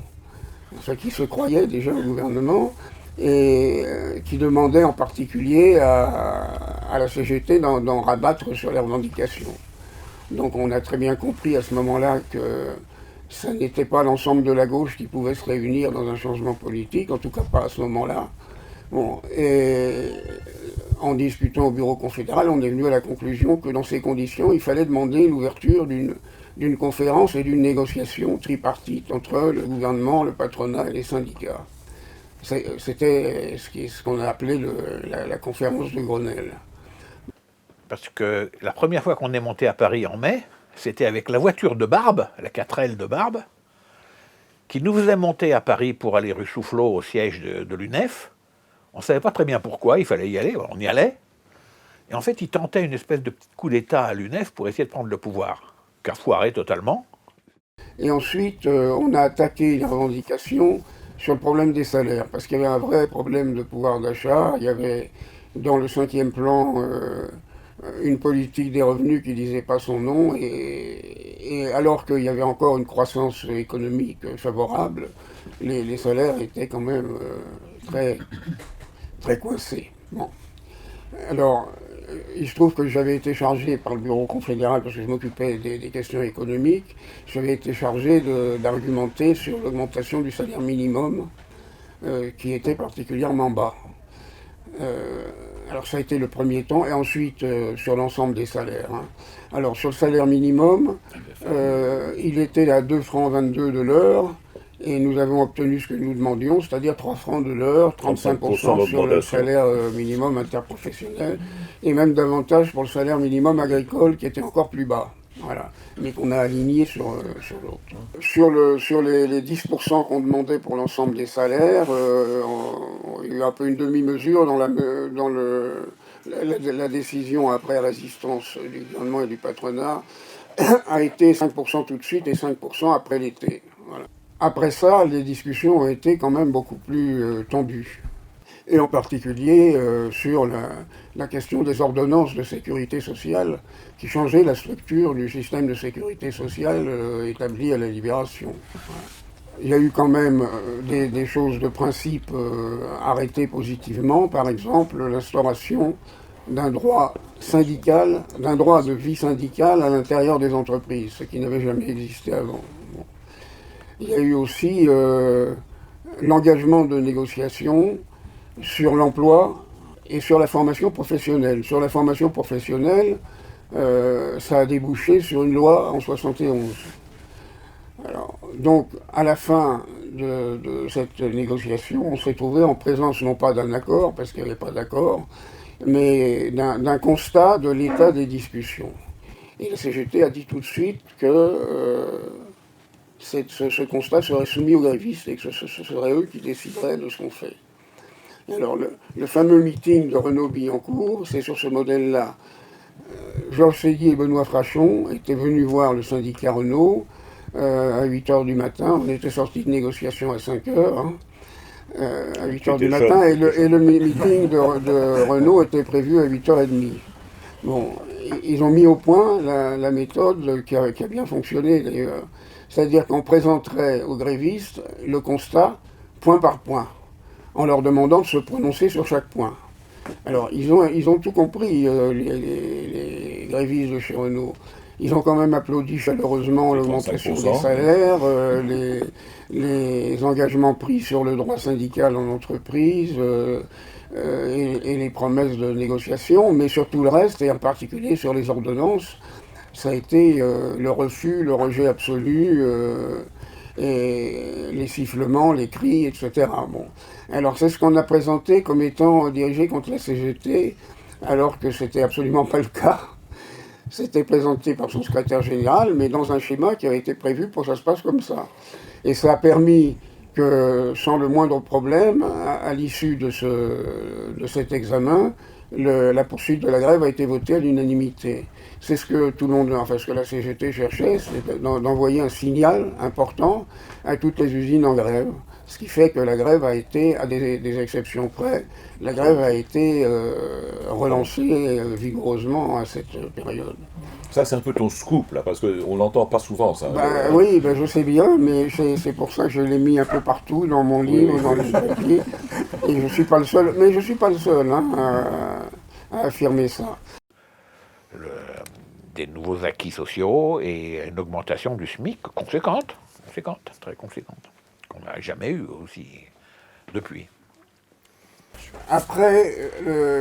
Enfin, qui se croyaient déjà au gouvernement et qui demandaient en particulier à la CGT d'en rabattre sur les revendications. Donc on a très bien compris à ce moment-là que ça n'était pas l'ensemble de la gauche qui pouvait se réunir dans un changement politique, en tout cas pas à ce moment-là. Bon, et en discutant au bureau confédéral, on est venu à la conclusion que dans ces conditions, il fallait demander l'ouverture d'une conférence et d'une négociation tripartite entre le gouvernement, le patronat et les syndicats. C'était ce qu'on a appelé la conférence de Grenelle. Parce que la première fois qu'on est monté à Paris en mai, c'était avec la voiture de Barbe, la 4L de Barbe, qui nous faisait monter à Paris pour aller rue Soufflot au siège de l'UNEF. On ne savait pas très bien pourquoi, il fallait y aller, on y allait. Et en fait, il tentait une espèce de petit coup d'État à l'UNEF pour essayer de prendre le pouvoir, qui a foiré totalement. Et ensuite, on a attaqué les revendications sur le problème des salaires, parce qu'il y avait un vrai problème de pouvoir d'achat. Il y avait dans le 5e plan une politique des revenus qui ne disait pas son nom, et alors qu'il y avait encore une croissance économique favorable, les salaires étaient quand même très coincés. Bon. Alors, il se trouve que j'avais été chargé par le bureau confédéral, parce que je m'occupais des questions économiques, j'avais été chargé d'argumenter sur l'augmentation du salaire minimum, qui était particulièrement bas. Alors ça a été le premier temps, et ensuite sur l'ensemble des salaires. Hein. Alors sur le salaire minimum, il était à 2,22 francs de l'heure, et nous avons obtenu ce que nous demandions, c'est-à-dire 3 francs de l'heure, 35% sur le salaire minimum interprofessionnel, et même davantage pour le salaire minimum agricole, qui était encore plus bas. Voilà, mais qu'on a aligné sur l'autre. Sur les 10% qu'on demandait pour l'ensemble des salaires, il y a eu un peu une demi-mesure dans la décision après résistance du gouvernement et du patronat, a été 5% tout de suite et 5% après l'été. Voilà. Après ça, les discussions ont été quand même beaucoup plus tendues. Et en particulier sur la question des ordonnances de sécurité sociale qui changeaient la structure du système de sécurité sociale établi à la Libération. Il y a eu quand même des choses de principe arrêtées positivement, par exemple l'instauration d'un droit syndical, d'un droit de vie syndicale à l'intérieur des entreprises, ce qui n'avait jamais existé avant. Bon. Il y a eu aussi l'engagement de négociations sur l'emploi et sur la formation professionnelle. Sur la formation professionnelle, ça a débouché sur une loi en 71. Alors, donc, à la fin de cette négociation, on s'est trouvé en présence non pas d'un accord, parce qu'il n'y avait pas d'accord, mais d'un constat de l'état des discussions. Et la CGT a dit tout de suite que ce constat serait soumis aux grévistes et que ce serait eux qui décideraient de ce qu'on fait. Alors, le fameux meeting de Renaud-Billancourt, c'est sur ce modèle-là. Georges Séguy et Benoît Frachon étaient venus voir le syndicat Renault à 8h du matin. On était sortis de négociation à 5h, à 8h du matin, et le meeting de Renault était prévu à 8h30. Bon, ils ont mis au point la méthode qui a bien fonctionné d'ailleurs. C'est-à-dire qu'on présenterait aux grévistes le constat point par point, en leur demandant de se prononcer sur chaque point. Alors, ils ont tout compris, les grévistes de chez Renault. Ils ont quand même applaudi chaleureusement l'augmentation des salaires, les engagements pris sur le droit syndical en entreprise et les promesses de négociation, mais sur tout le reste, et en particulier sur les ordonnances, ça a été le refus, le rejet absolu, et les sifflements, les cris, etc. Bon. Alors c'est ce qu'on a présenté comme étant dirigé contre la CGT, alors que c'était absolument pas le cas. C'était présenté par son secrétaire général, mais dans un schéma qui avait été prévu pour que ça se passe comme ça. Et ça a permis que, sans le moindre problème, à l'issue de cet examen, la poursuite de la grève a été votée à l'unanimité. C'est ce que tout le monde, enfin ce que la CGT cherchait, c'est d'envoyer un signal important à toutes les usines en grève. Ce qui fait que la grève a été, à des exceptions près, la grève a été relancée vigoureusement à cette période. Ça, c'est un peu ton scoop, là, parce qu'on l'entend pas souvent, ça. Oui, je sais bien, mais c'est pour ça que je l'ai mis un peu partout, dans mon livre, dans les papiers. Et je suis pas le seul, mais je suis pas le seul à affirmer ça. Des nouveaux acquis sociaux et une augmentation du SMIC conséquente, très conséquente, qu'on n'a jamais eu aussi depuis. Après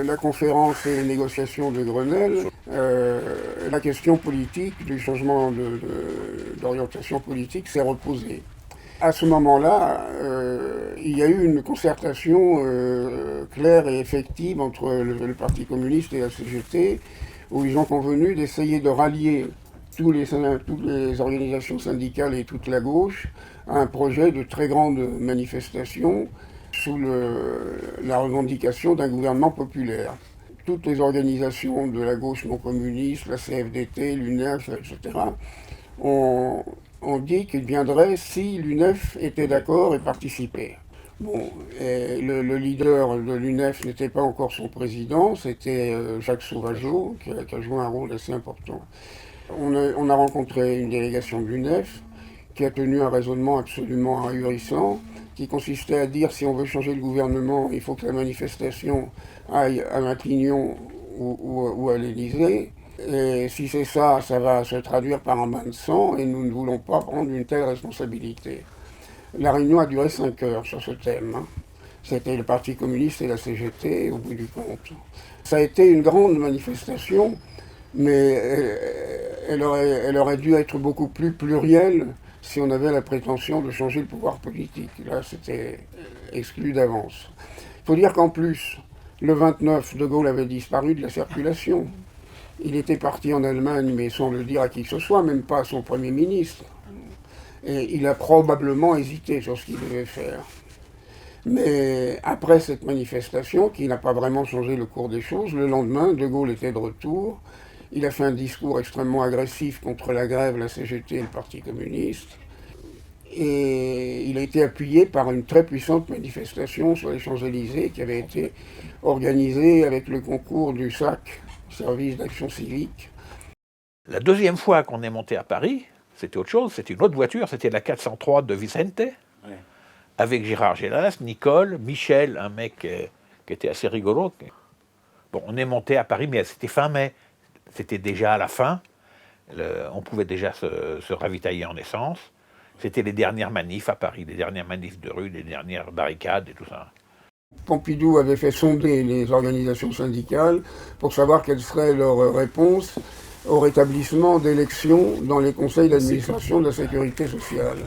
la conférence et les négociations de Grenelle, la question politique, du changement d'orientation politique s'est reposée. À ce moment-là, il y a eu une concertation claire et effective entre le Parti communiste et la CGT, où ils ont convenu d'essayer de rallier toutes les organisations syndicales et toute la gauche à un projet de très grande manifestation sous la revendication d'un gouvernement populaire. Toutes les organisations de la gauche non communiste, la CFDT, l'UNEF, etc., ont dit qu'ils viendraient si l'UNEF était d'accord et participait. Bon, et le leader de l'UNEF n'était pas encore son président, c'était Jacques Sauvageau, qui a joué un rôle assez important. On a rencontré une délégation de l'UNEF qui a tenu un raisonnement absolument ahurissant, qui consistait à dire si on veut changer le gouvernement, il faut que la manifestation aille à Matignon ou à l'Élysée. Et si c'est ça, ça va se traduire par un bain de sang et nous ne voulons pas prendre une telle responsabilité. La réunion a duré 5 heures sur ce thème. C'était le Parti communiste et la CGT au bout du compte. Ça a été une grande manifestation, mais elle aurait dû être beaucoup plus plurielle si on avait la prétention de changer le pouvoir politique. Là, c'était exclu d'avance. Il faut dire qu'en plus, le 29, De Gaulle avait disparu de la circulation. Il était parti en Allemagne, mais sans le dire à qui que ce soit, même pas à son Premier ministre. Et il a probablement hésité sur ce qu'il devait faire. Mais après cette manifestation, qui n'a pas vraiment changé le cours des choses, le lendemain, De Gaulle était de retour. Il a fait un discours extrêmement agressif contre la grève, la CGT et le Parti communiste. Et il a été appuyé par une très puissante manifestation sur les Champs-Élysées qui avait été organisée avec le concours du SAC, Service d'Action Civique. La deuxième fois qu'on est monté à Paris, c'était autre chose, c'était une autre voiture, c'était la 403 de Vicente, avec Gérard Gélas, Nicole, Michel, un mec qui était assez rigolo. Bon, on est monté à Paris, mais c'était fin mai. C'était déjà à la fin. On pouvait déjà se ravitailler en essence. C'était les dernières manifs à Paris, les dernières manifs de rue, les dernières barricades et tout ça. Pompidou avait fait sonder les organisations syndicales pour savoir quelle serait leur réponse au rétablissement d'élections dans les conseils d'administration de la sécurité sociale,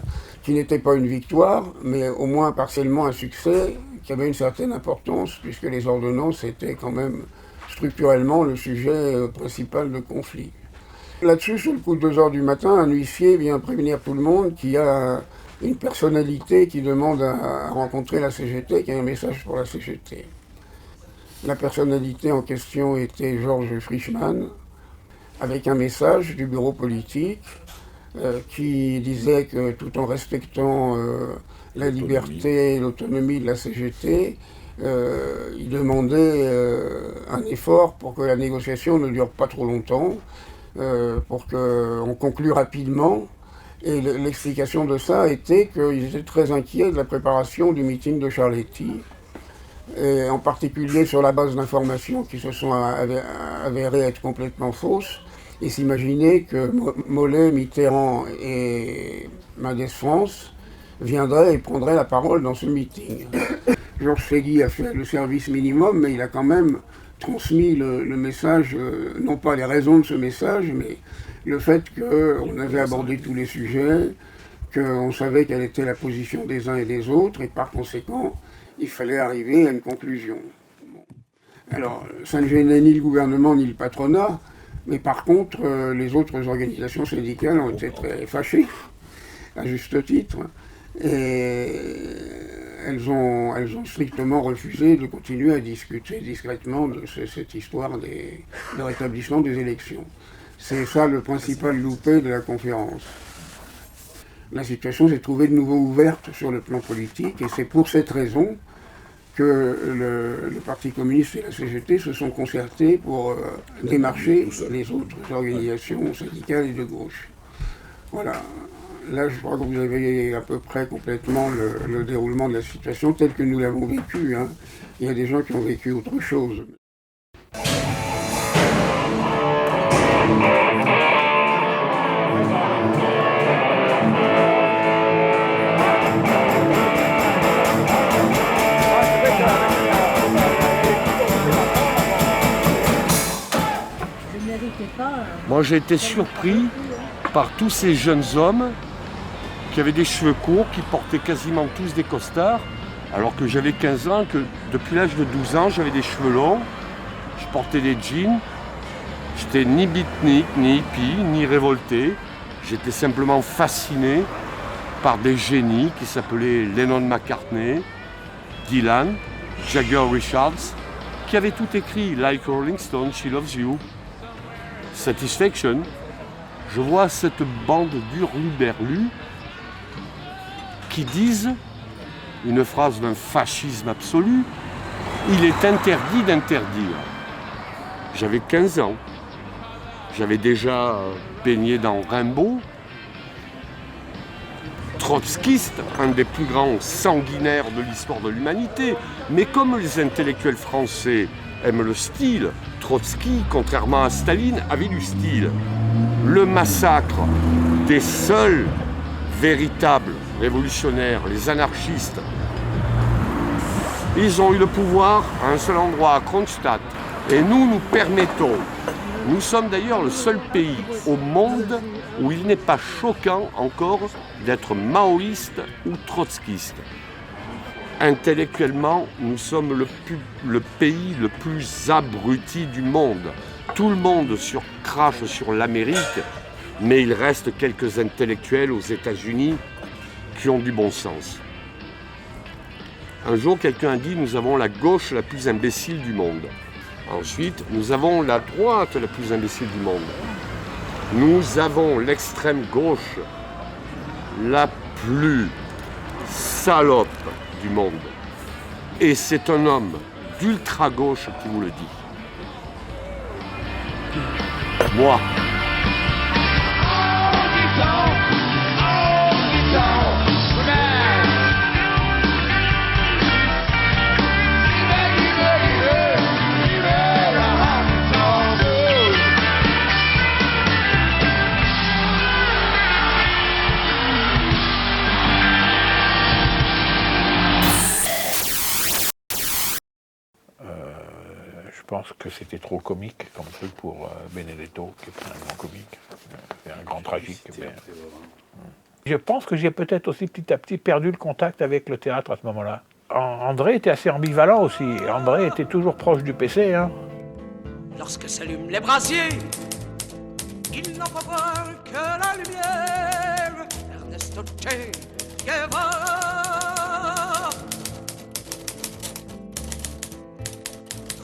qui n'était pas une victoire, mais au moins partiellement un succès, qui avait une certaine importance, puisque les ordonnances étaient quand même structurellement le sujet principal de conflit. Là-dessus, sur le coup de 2h du matin, un huissier vient prévenir tout le monde qu'il y a une personnalité qui demande à rencontrer la CGT, qui a un message pour la CGT. La personnalité en question était Georges Frischmann, avec un message du bureau politique qui disait que tout en respectant la liberté et l'autonomie de la CGT, il demandait un effort pour que la négociation ne dure pas trop longtemps, pour qu'on conclue rapidement. Et l'explication de ça était qu'ils étaient très inquiets de la préparation du meeting de Charletti, et en particulier sur la base d'informations qui se sont avérées être complètement fausses, et s'imaginer que Mollet, Mitterrand et Mendès France viendraient et prendraient la parole dans ce meeting. Georges Fegui a fait le service minimum, mais il a quand même transmis le message, non pas les raisons de ce message, mais le fait qu'on avait abordé tous les sujets, qu'on savait quelle était la position des uns et des autres, et par conséquent, il fallait arriver à une conclusion. Bon. Alors, ça ne gênait ni le gouvernement ni le patronat, mais par contre, les autres organisations syndicales ont été très fâchées, à juste titre, et elles ont strictement refusé de continuer à discuter discrètement de cette histoire de rétablissement des élections. C'est ça le principal loupé de la conférence. La situation s'est trouvée de nouveau ouverte sur le plan politique, et c'est pour cette raison que le Parti communiste et la CGT se sont concertés pour démarcher les autres organisations syndicales et de gauche. Voilà. Là, je crois que vous avez à peu près complètement le déroulement de la situation tel que nous l'avons vécu. Hein. Il y a des gens qui ont vécu autre chose. Moi, j'ai été surpris par tous ces jeunes hommes qui avaient des cheveux courts, qui portaient quasiment tous des costards, alors que j'avais 15 ans, que depuis l'âge de 12 ans, j'avais des cheveux longs, je portais des jeans, j'étais ni beatnik, ni hippie, ni révolté, j'étais simplement fasciné par des génies qui s'appelaient Lennon McCartney, Dylan, Jagger Richards, qui avaient tout écrit, Like Rolling Stone, She Loves You, Satisfaction. Je vois cette bande d'hurluberlus qui disent une phrase d'un fascisme absolu, il est interdit d'interdire. J'avais 15 ans, j'avais déjà baigné dans Rimbaud, trotskiste, un des plus grands sanguinaires de l'histoire de l'humanité, mais comme les intellectuels français aiment le style, Trotsky, contrairement à Staline, avait du style. Le massacre des seuls véritables révolutionnaires, les anarchistes, ils ont eu le pouvoir à un seul endroit, à Kronstadt. Et nous permettons, nous sommes d'ailleurs le seul pays au monde où il n'est pas choquant encore d'être maoïste ou trotskiste. Intellectuellement, nous sommes le pays le plus abruti du monde. Tout le monde crache sur l'Amérique, mais il reste quelques intellectuels aux États-Unis qui ont du bon sens. Un jour, quelqu'un a dit « Nous avons la gauche la plus imbécile du monde ». Ensuite, nous avons la droite la plus imbécile du monde. Nous avons l'extrême gauche la plus salope du monde. Et c'est un homme d'ultra-gauche qui vous le dit. Moi. pense que c'était trop comique comme truc pour Benedetto, qui était un grand comique, et un grand tragique. Je pense que j'ai peut-être aussi petit à petit perdu le contact avec le théâtre à ce moment-là. André était assez ambivalent aussi. André était toujours proche du PC. Hein. Lorsque s'allument les brasiers, il n'en faut voir que la lumière. Ernesto Che Guevara.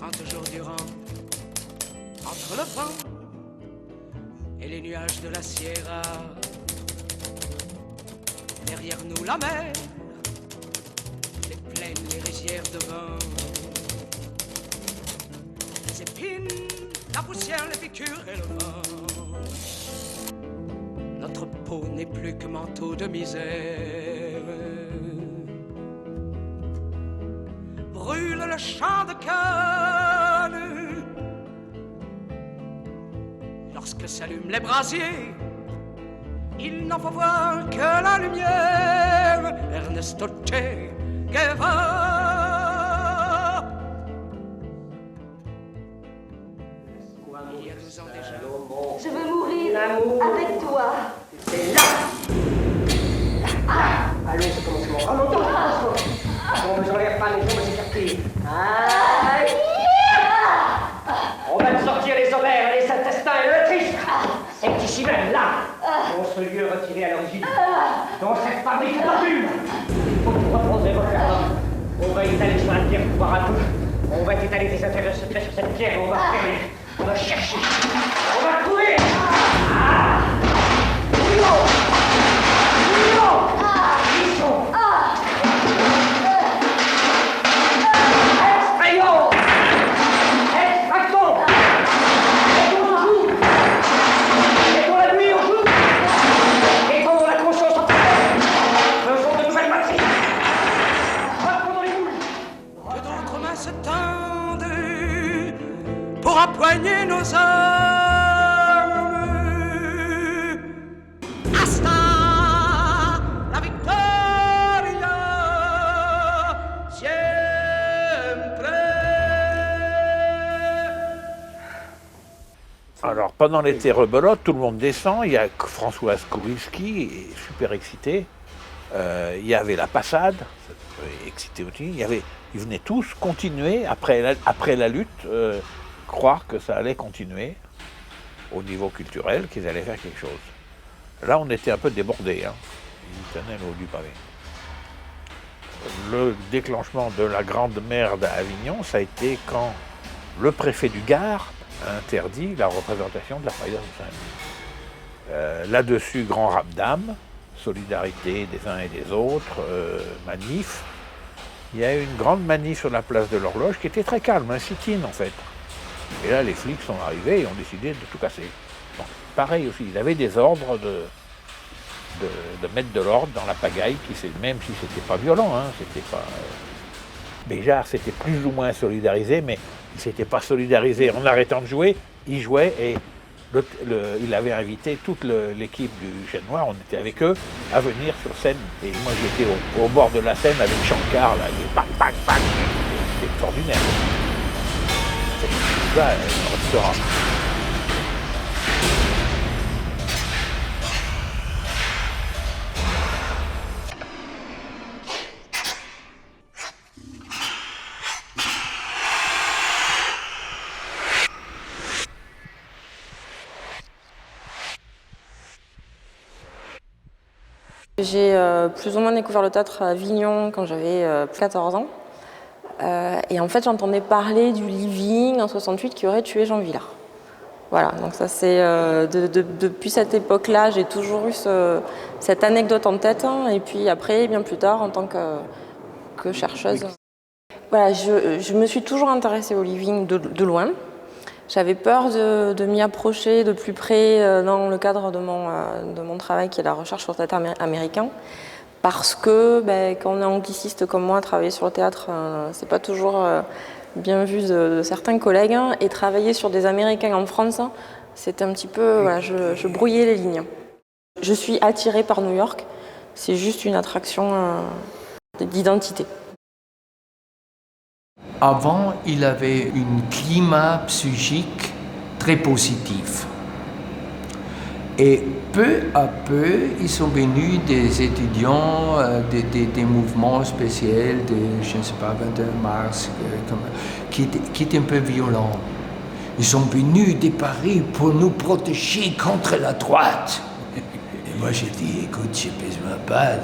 30 jours durant, entre le vent et les nuages de la Sierra. Derrière nous la mer, les plaines, les rizières de vent. Les épines, la poussière, les piqûres et le vent. Notre peau n'est plus que manteau de misère. Brûle le champ de canne. Lorsque s'allument les brasiers, il n'en faut voir que la lumière. Ernesto Che Guevara. Il y a 12 ans déjà. Je veux mourir avec toi. C'est là. Allez, c'est commencement. Remontons. On ne vous enlève pas les jambes, c'est certain. On va te sortir les ovaires, les intestins et le triste. C'est ici même, là, dans ce lieu retiré à l'origine, dans cette fabrique d'ordures. Il faut tout reposer, refaire. On va étaler sur la terre pour voir à tout. On va étaler des affaires secrets sur cette terre. On va fermer. On va chercher. On va trouver. Pour empoigner nos armes. Hasta la victoria siempre. Alors, pendant l'été rebelote, tout le monde descend. Il y a Françoise Kourilski, super excité. Il y avait la Passade, excité aussi. Ils venaient tous continuer, après la lutte, croire que ça allait continuer au niveau culturel, qu'ils allaient faire quelque chose. Là, on était un peu débordés. Hein. Ils tenaient le haut du pavé. Le déclenchement de la grande merde à Avignon, ça a été quand le préfet du Gard a interdit la représentation de la Faïda de Saint-Denis. Là-dessus, grand rap-d'âme, solidarité des uns et des autres, manif. Il y a eu une grande manif sur la place de l'Horloge qui était très calme, un sit-in en fait. Et là, les flics sont arrivés et ont décidé de tout casser. Bon, pareil aussi, ils avaient des ordres de mettre de l'ordre dans la pagaille, même si c'était pas violent, hein, c'était pas... Béjart s'était plus ou moins solidarisé, mais il s'était pas solidarisé en arrêtant de jouer, il jouait et il avait invité toute l'équipe du Chêne Noir, on était avec eux, à venir sur scène. Et moi j'étais au bord de la scène avec Shankar, là, et pac, pac, pac, c'était extraordinaire. C'est là, un restaurant. J'ai plus ou moins découvert le théâtre à Avignon quand j'avais 14 ans. Et en fait, j'entendais parler du Living en 68 qui aurait tué Jean Vilar. Voilà, donc ça c'est depuis cette époque-là, j'ai toujours eu cette anecdote en tête. Hein, et puis après, bien plus tard, en tant que chercheuse. Voilà, je me suis toujours intéressée au Living de loin. J'avais peur de m'y approcher de plus près dans le cadre de mon travail qui est la recherche sur le théâtre américain. Parce que quand on est angliciste comme moi, travailler sur le théâtre, c'est pas toujours bien vu de certains collègues. Hein, et travailler sur des Américains en France, c'était un petit peu... Voilà, je brouillais les lignes. Je suis attirée par New York. C'est juste une attraction d'identité. Avant, il avait un climat psychique très positif. Et peu à peu, ils sont venus des étudiants, des mouvements spéciaux, je ne sais pas, 21 mars, qui étaient un peu violents. Ils sont venus de Paris pour nous protéger contre la droite. Et moi j'ai dit, écoute, je n'ai besoin pas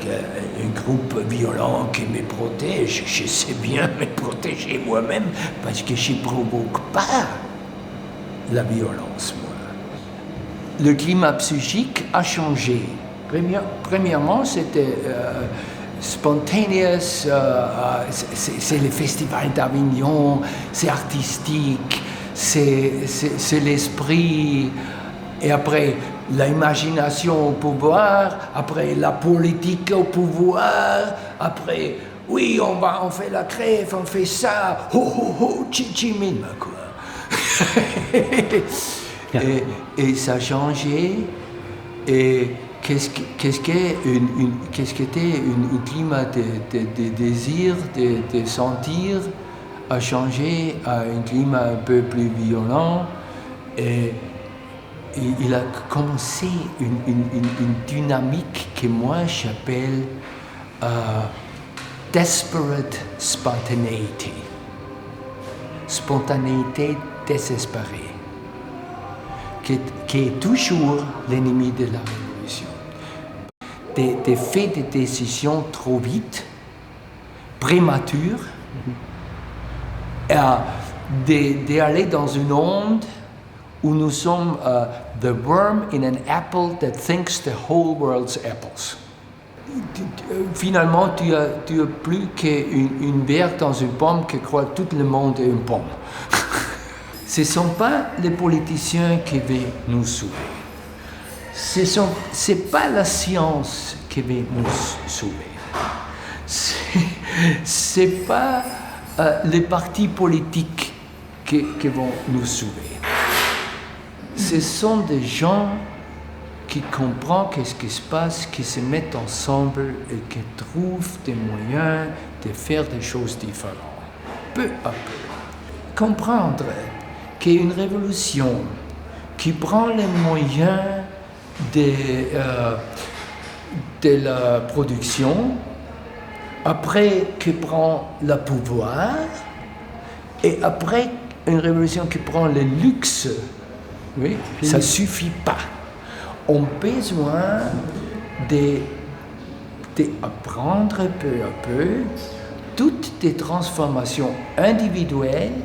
d'un groupe violent qui me protège. Je sais bien me protéger moi-même parce que je ne provoque pas la violence, moi. Le climat psychique a changé. Premièrement, c'était spontaneous, c'est le festival d'Avignon, c'est artistique, c'est l'esprit. Et après, l'imagination au pouvoir, après la politique au pouvoir, après, oui, on fait la crève, on fait ça, chi-chi-min, quoi. Et ça a changé. Et qu'est-ce qu'était un climat de désir, de sentir, a changé à un climat un peu plus violent. Et il a commencé une dynamique que moi j'appelle desperate spontaneity. Spontanéité désespérée. Qui est toujours l'ennemi de la révolution. Des faits de décision trop vite, prématures, d'aller dans une onde où nous sommes the worm in an apple that thinks the whole world's apples. Finalement, tu as plus qu'une berre dans une pomme qui croit que tout le monde est une pomme. Ce ne sont pas les politiciens qui vont nous sauver. Ce n'est pas la science qui va nous sauver. Ce n'est pas les partis politiques qui vont nous sauver. Ce sont des gens qui comprennent ce qui se passe, qui se mettent ensemble et qui trouvent des moyens de faire des choses différentes. Peu à peu. Comprendre qu'il y a une révolution qui prend les moyens de la production, après qui prend le pouvoir, et après une révolution qui prend le luxe. Oui, ça ne suffit pas. On a besoin d'apprendre peu à peu toutes des transformations individuelles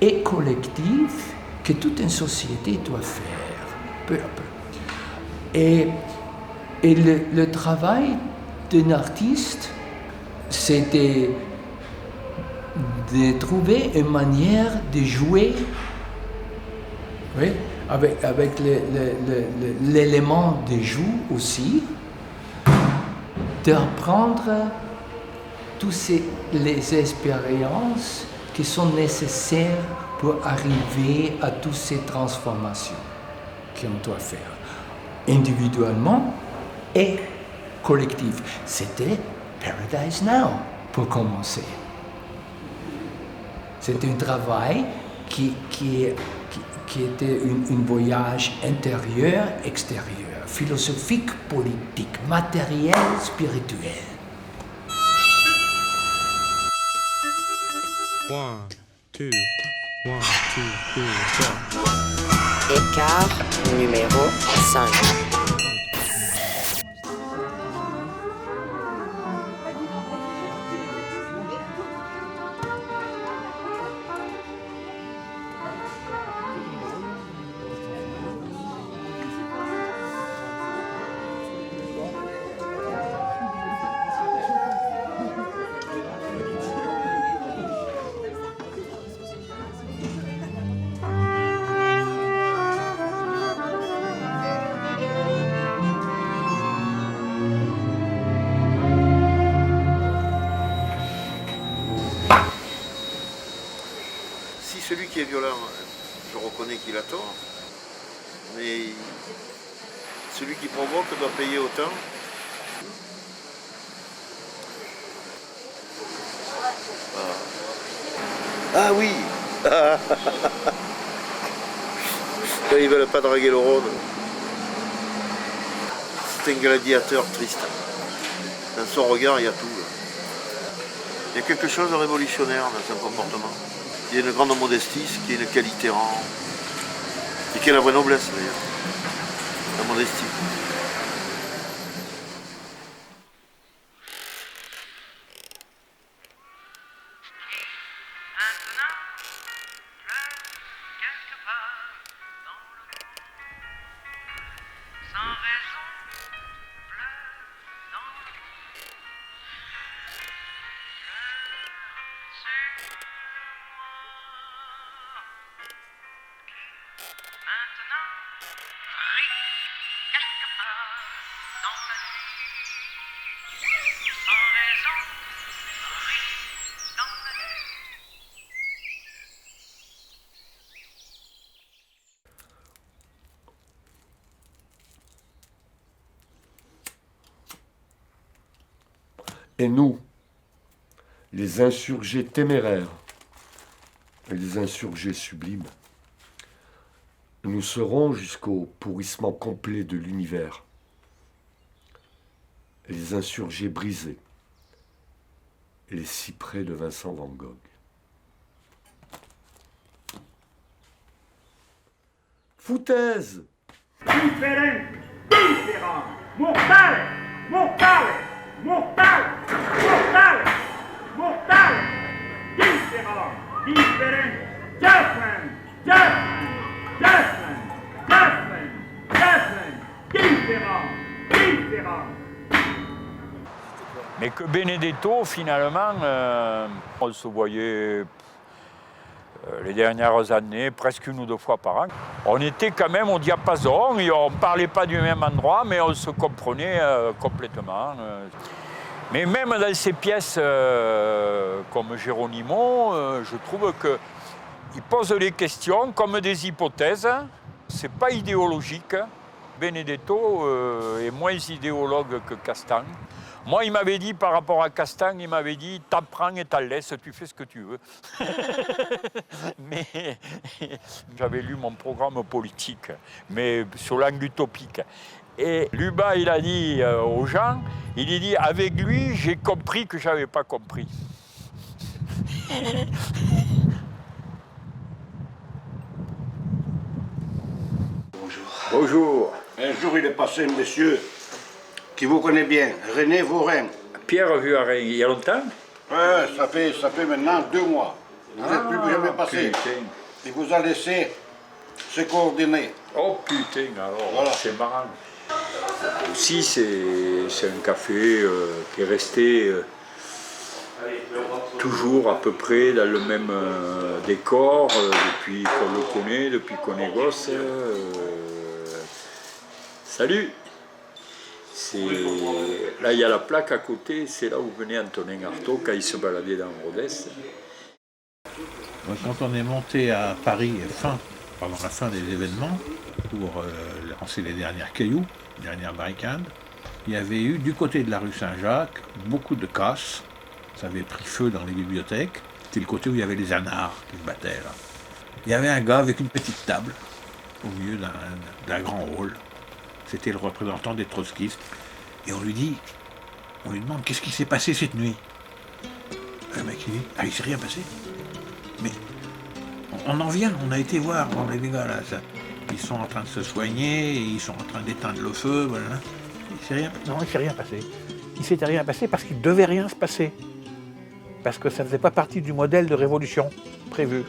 et collectives que toute une société doit faire, peu à peu. Et le travail d'un artiste, c'était de trouver une manière de jouer, oui, avec l'élément de jeu aussi, d'apprendre toutes les expériences qui sont nécessaires pour arriver à toutes ces transformations qu'on doit faire, individuellement et collectivement. C'était Paradise Now, pour commencer. C'était un travail qui était un voyage intérieur-extérieur, philosophique, politique, matériel, spirituel. 1, 2, 1, 2, 3. Écart numéro 5. Celui qui est violent, je reconnais qu'il a tort, mais celui qui provoque doit payer autant. Voilà. Ah oui. Quand ils veulent pas draguer le Rhône. C'est un gladiateur triste. Dans son regard, il y a tout. Il y a quelque chose de révolutionnaire dans son comportement. Il y a une grande modestie, ce qui est une qualité rare. Et qui est la vraie noblesse d'ailleurs. La modestie. Et nous, les insurgés téméraires et les insurgés sublimes, nous serons jusqu'au pourrissement complet de l'univers. Les insurgés brisés et les cyprès de Vincent Van Gogh. Foutaise! Différent, différent, mortal, mortal, mortal, mortal, mortal, différent, différent, different, different, different, different, different, différent, différent. Mais que Benedetto, finalement, on se voyait les dernières années, presque 1 ou 2 fois par an. On était quand même au diapason, et on ne parlait pas du même endroit, mais on se comprenait complètement. Mais même dans ces pièces comme Geronimo, je trouve qu'il pose les questions comme des hypothèses. C'est pas idéologique. Benedetto est moins idéologue que Castan. Moi, il m'avait dit, par rapport à Castan, il m'avait dit « t'en prends et t'en laisses, tu fais ce que tu veux ». Mais j'avais lu mon programme politique, mais sur l'angle utopique. Et Lubin, il a dit aux gens, il dit « avec lui, j'ai compris que je n'avais pas compris ». Bonjour. Bonjour. Un jour, il est passé un monsieur qui vous connaît bien, René Vaurin. Pierre vu à Rennes, il y a longtemps? Ouais, ça fait maintenant 2 mois. Vous n'êtes plus jamais passé. Putain. Il vous a laissé ses coordonnées. Oh putain, alors, voilà. C'est marrant. Aussi, c'est un café qui est resté toujours à peu près dans le même décor depuis qu'on le connaît, depuis qu'on est gosse. Salut! Là, il y a la plaque à côté, c'est là où venait Antonin Artaud quand il se baladait dans Rodez. Quand on est monté à Paris pendant la fin des événements, pour lancer les dernières cailloux, les dernières barricades, il y avait eu du côté de la rue Saint-Jacques beaucoup de casses. Ça avait pris feu dans les bibliothèques. C'était le côté où il y avait les anards qui se battaient là. Il y avait un gars avec une petite table au milieu d'un grand hall. C'était le représentant des trotskistes. Et on lui demande qu'est-ce qui s'est passé cette nuit. Le mec il dit, il s'est rien passé. Mais on en vient, on a été voir, les gars là, ils sont en train de se soigner, ils sont en train d'éteindre le feu, voilà. Il s'est rien passé. Il s'était rien passé parce qu'il devait rien se passer. Parce que ça ne faisait pas partie du modèle de révolution prévu.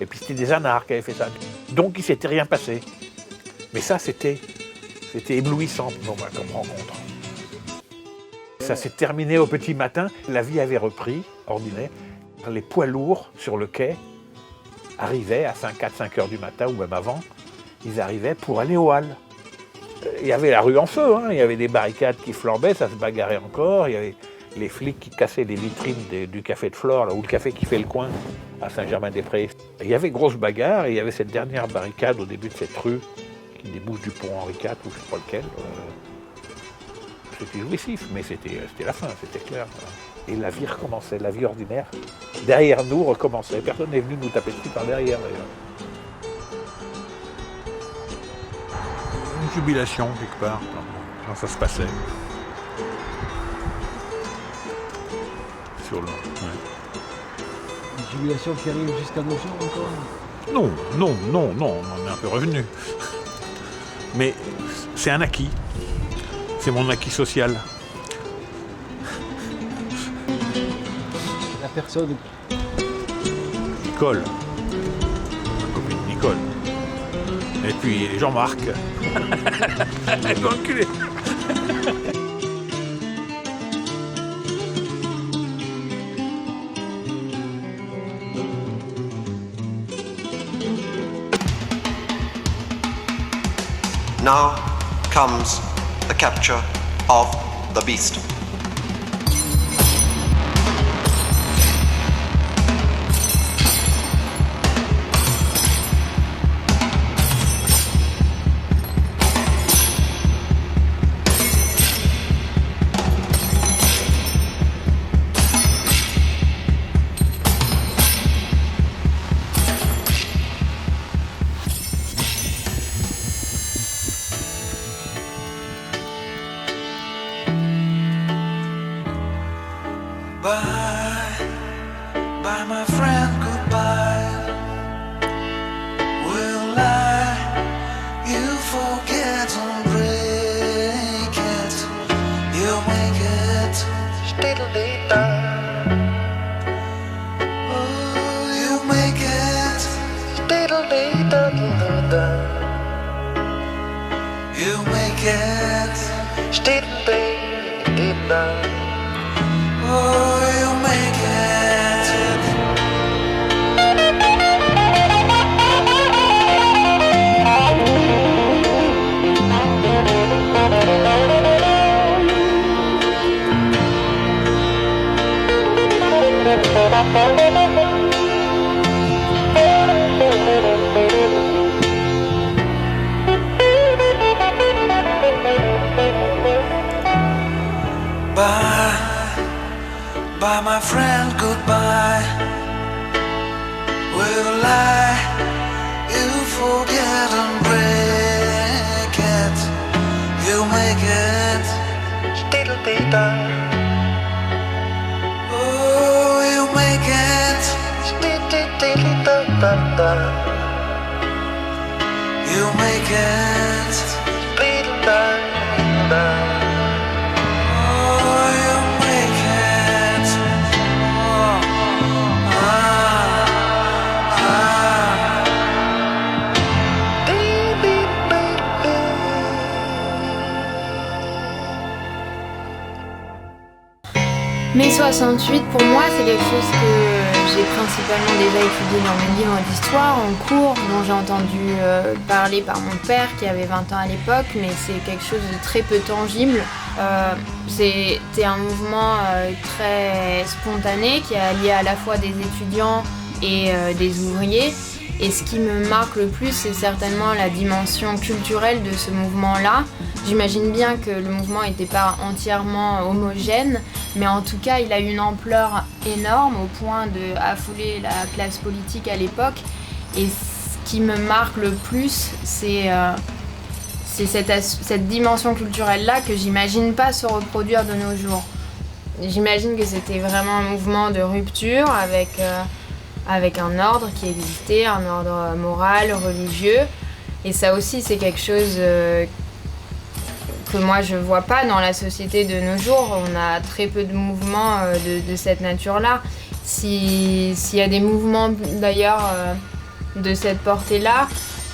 Et puis c'était des anards qui avaient fait ça. Donc il s'était rien passé. Mais ça c'était éblouissant comme rencontre. Ça s'est terminé au petit matin, la vie avait repris, ordinaire. Les poids lourds sur le quai arrivaient à 4-5 heures du matin ou même avant, ils arrivaient pour aller aux Halles. Il y avait la rue en feu, il y avait des barricades qui flambaient, ça se bagarrait encore, il y avait les flics qui cassaient les vitrines du café de Flore, là, ou le café qui fait le coin à Saint-Germain-des-Prés. Il y avait grosse bagarre et il y avait cette dernière barricade au début de cette rue qui débouche du pont Henri IV ou je ne sais pas lequel. c'était jouissif, mais c'était la fin, c'était clair. Et la vie recommençait, la vie ordinaire, derrière nous, recommençait. Personne n'est venu nous taper dessus par derrière, d'ailleurs. Une jubilation, quelque part, quand ça se passait. Sur le... Ouais. Une jubilation qui arrive jusqu'à nos jours encore? Non, on en est un peu revenu. Mais c'est un acquis. C'est mon acquis social. La personne... Nicole. Ma copine Nicole. Et puis Jean-Marc. Elle m'a enculé. Now comes the capture of the beast. Bye, my friend, goodbye. Will you forget and break it? You'll make it. Oh, you make it. You make it. Oh, you make it. Bye, my friend, goodbye. Will you forget and break it? You make it. Oh, you make it. You make it. Mai 68, pour moi, c'est quelque chose que j'ai principalement déjà étudié dans mes livres d'histoire, en cours, dont j'ai entendu parler par mon père qui avait 20 ans à l'époque, mais c'est quelque chose de très peu tangible. C'était un mouvement très spontané qui a lié à la fois des étudiants et des ouvriers. Et ce qui me marque le plus, c'est certainement la dimension culturelle de ce mouvement-là. J'imagine bien que le mouvement n'était pas entièrement homogène, mais en tout cas, il a une ampleur énorme au point d'affoler la classe politique à l'époque. Et ce qui me marque le plus, c'est cette dimension culturelle-là que j'imagine pas se reproduire de nos jours. J'imagine que c'était vraiment un mouvement de rupture avec un ordre qui existait, un ordre moral, religieux. Et ça aussi, c'est quelque chose que moi je vois pas dans la société de nos jours. On a très peu de mouvements de cette nature-là. S'il y a des mouvements d'ailleurs de cette portée-là,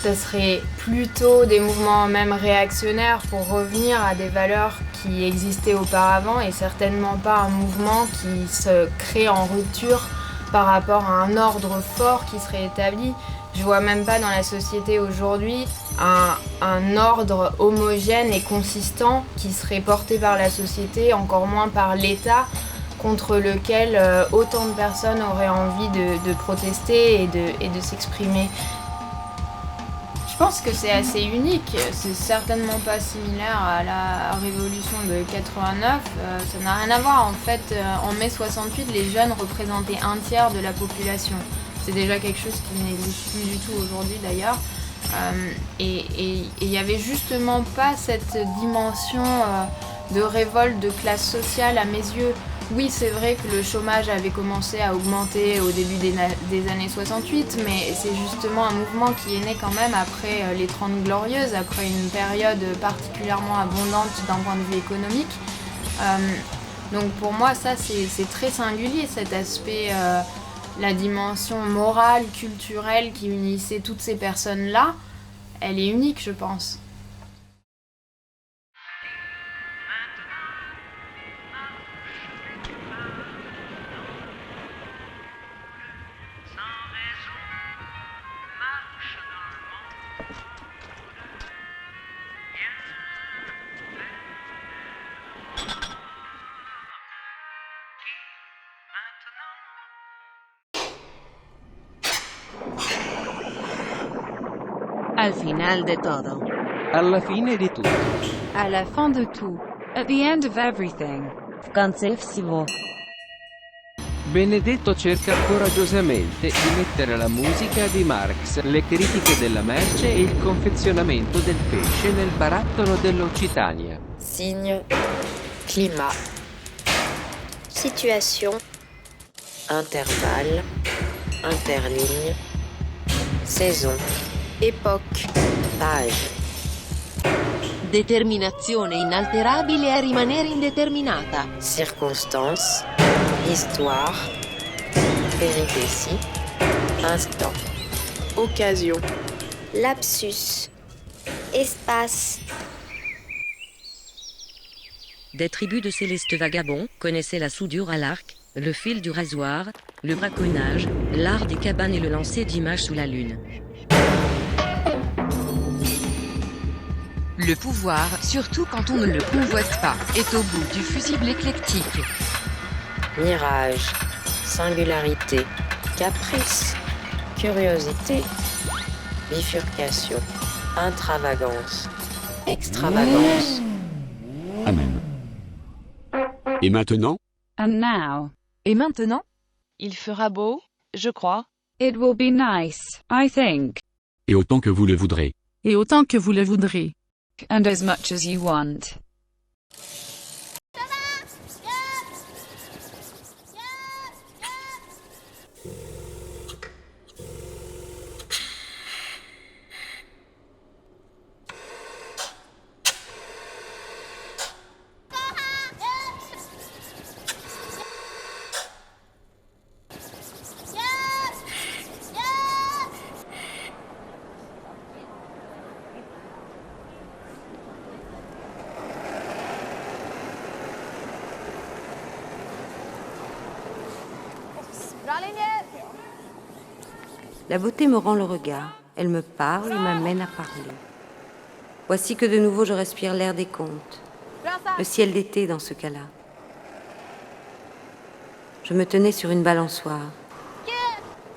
ça serait plutôt des mouvements même réactionnaires pour revenir à des valeurs qui existaient auparavant et certainement pas un mouvement qui se crée en rupture par rapport à un ordre fort qui serait établi. Je vois même pas dans la société aujourd'hui un ordre homogène et consistant qui serait porté par la société, encore moins par l'État, contre lequel autant de personnes auraient envie de protester et de s'exprimer. Je pense que c'est assez unique. C'est certainement pas similaire à la révolution de 89. Ça n'a rien à voir. En fait, en mai 68, les jeunes représentaient un tiers de la population. C'est déjà quelque chose qui n'existe plus du tout aujourd'hui d'ailleurs. Et il n'y avait justement pas cette dimension de révolte de classe sociale à mes yeux. Oui, c'est vrai que le chômage avait commencé à augmenter au début des années 68, mais c'est justement un mouvement qui est né quand même après les 30 Glorieuses, après une période particulièrement abondante d'un point de vue économique. Donc pour moi, ça, c'est très singulier, cet aspect, la dimension morale, culturelle qui unissait toutes ces personnes-là, elle est unique, je pense. Al final de todo. Alla fine di tutto. À la fin de tout. At the end of everything. W końcu всего. Benedetto cerca coraggiosamente di mettere la musica di Marx, le critiche della merce e il confezionamento del pesce nel barattolo dell'Occitania. Signe, climat, situation, intervalle, interligne, saison, époque, page. Determinazione inalterabile a rimanere indeterminata. Circonstance, histoire, péripétie, instant, occasion, lapsus, espace. Des tribus de célestes vagabonds connaissaient la soudure à l'arc, le fil du rasoir, le braconnage, l'art des cabanes et le lancer d'images sous la lune. Le pouvoir, surtout quand on ne le convoite pas, est au bout du fusible éclectique. Mirage, singularité, caprice, curiosité, bifurcation, intravagance, extravagance. Amen. Et maintenant? And now. Et maintenant? Il fera beau, je crois. It will be nice, I think. Et autant que vous le voudrez. Et autant que vous le voudrez. And as much as you want. La beauté me rend le regard, elle me parle et m'amène à parler. Voici que de nouveau je respire l'air des contes, le ciel d'été dans ce cas-là. Je me tenais sur une balançoire,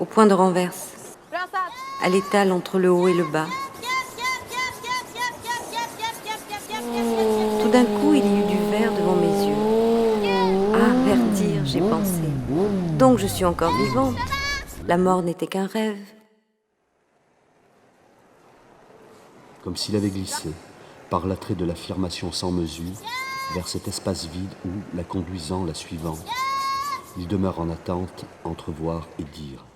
au point de renverse, à l'étal entre le haut et le bas. Tout d'un coup, il y eut du vert devant mes yeux. Ah, vertir, j'ai pensé. Donc je suis encore vivante. La mort n'était qu'un rêve. Comme s'il avait glissé, par l'attrait de l'affirmation sans mesure, vers cet espace vide où, la conduisant, la suivant, il demeure en attente, entrevoir et dire.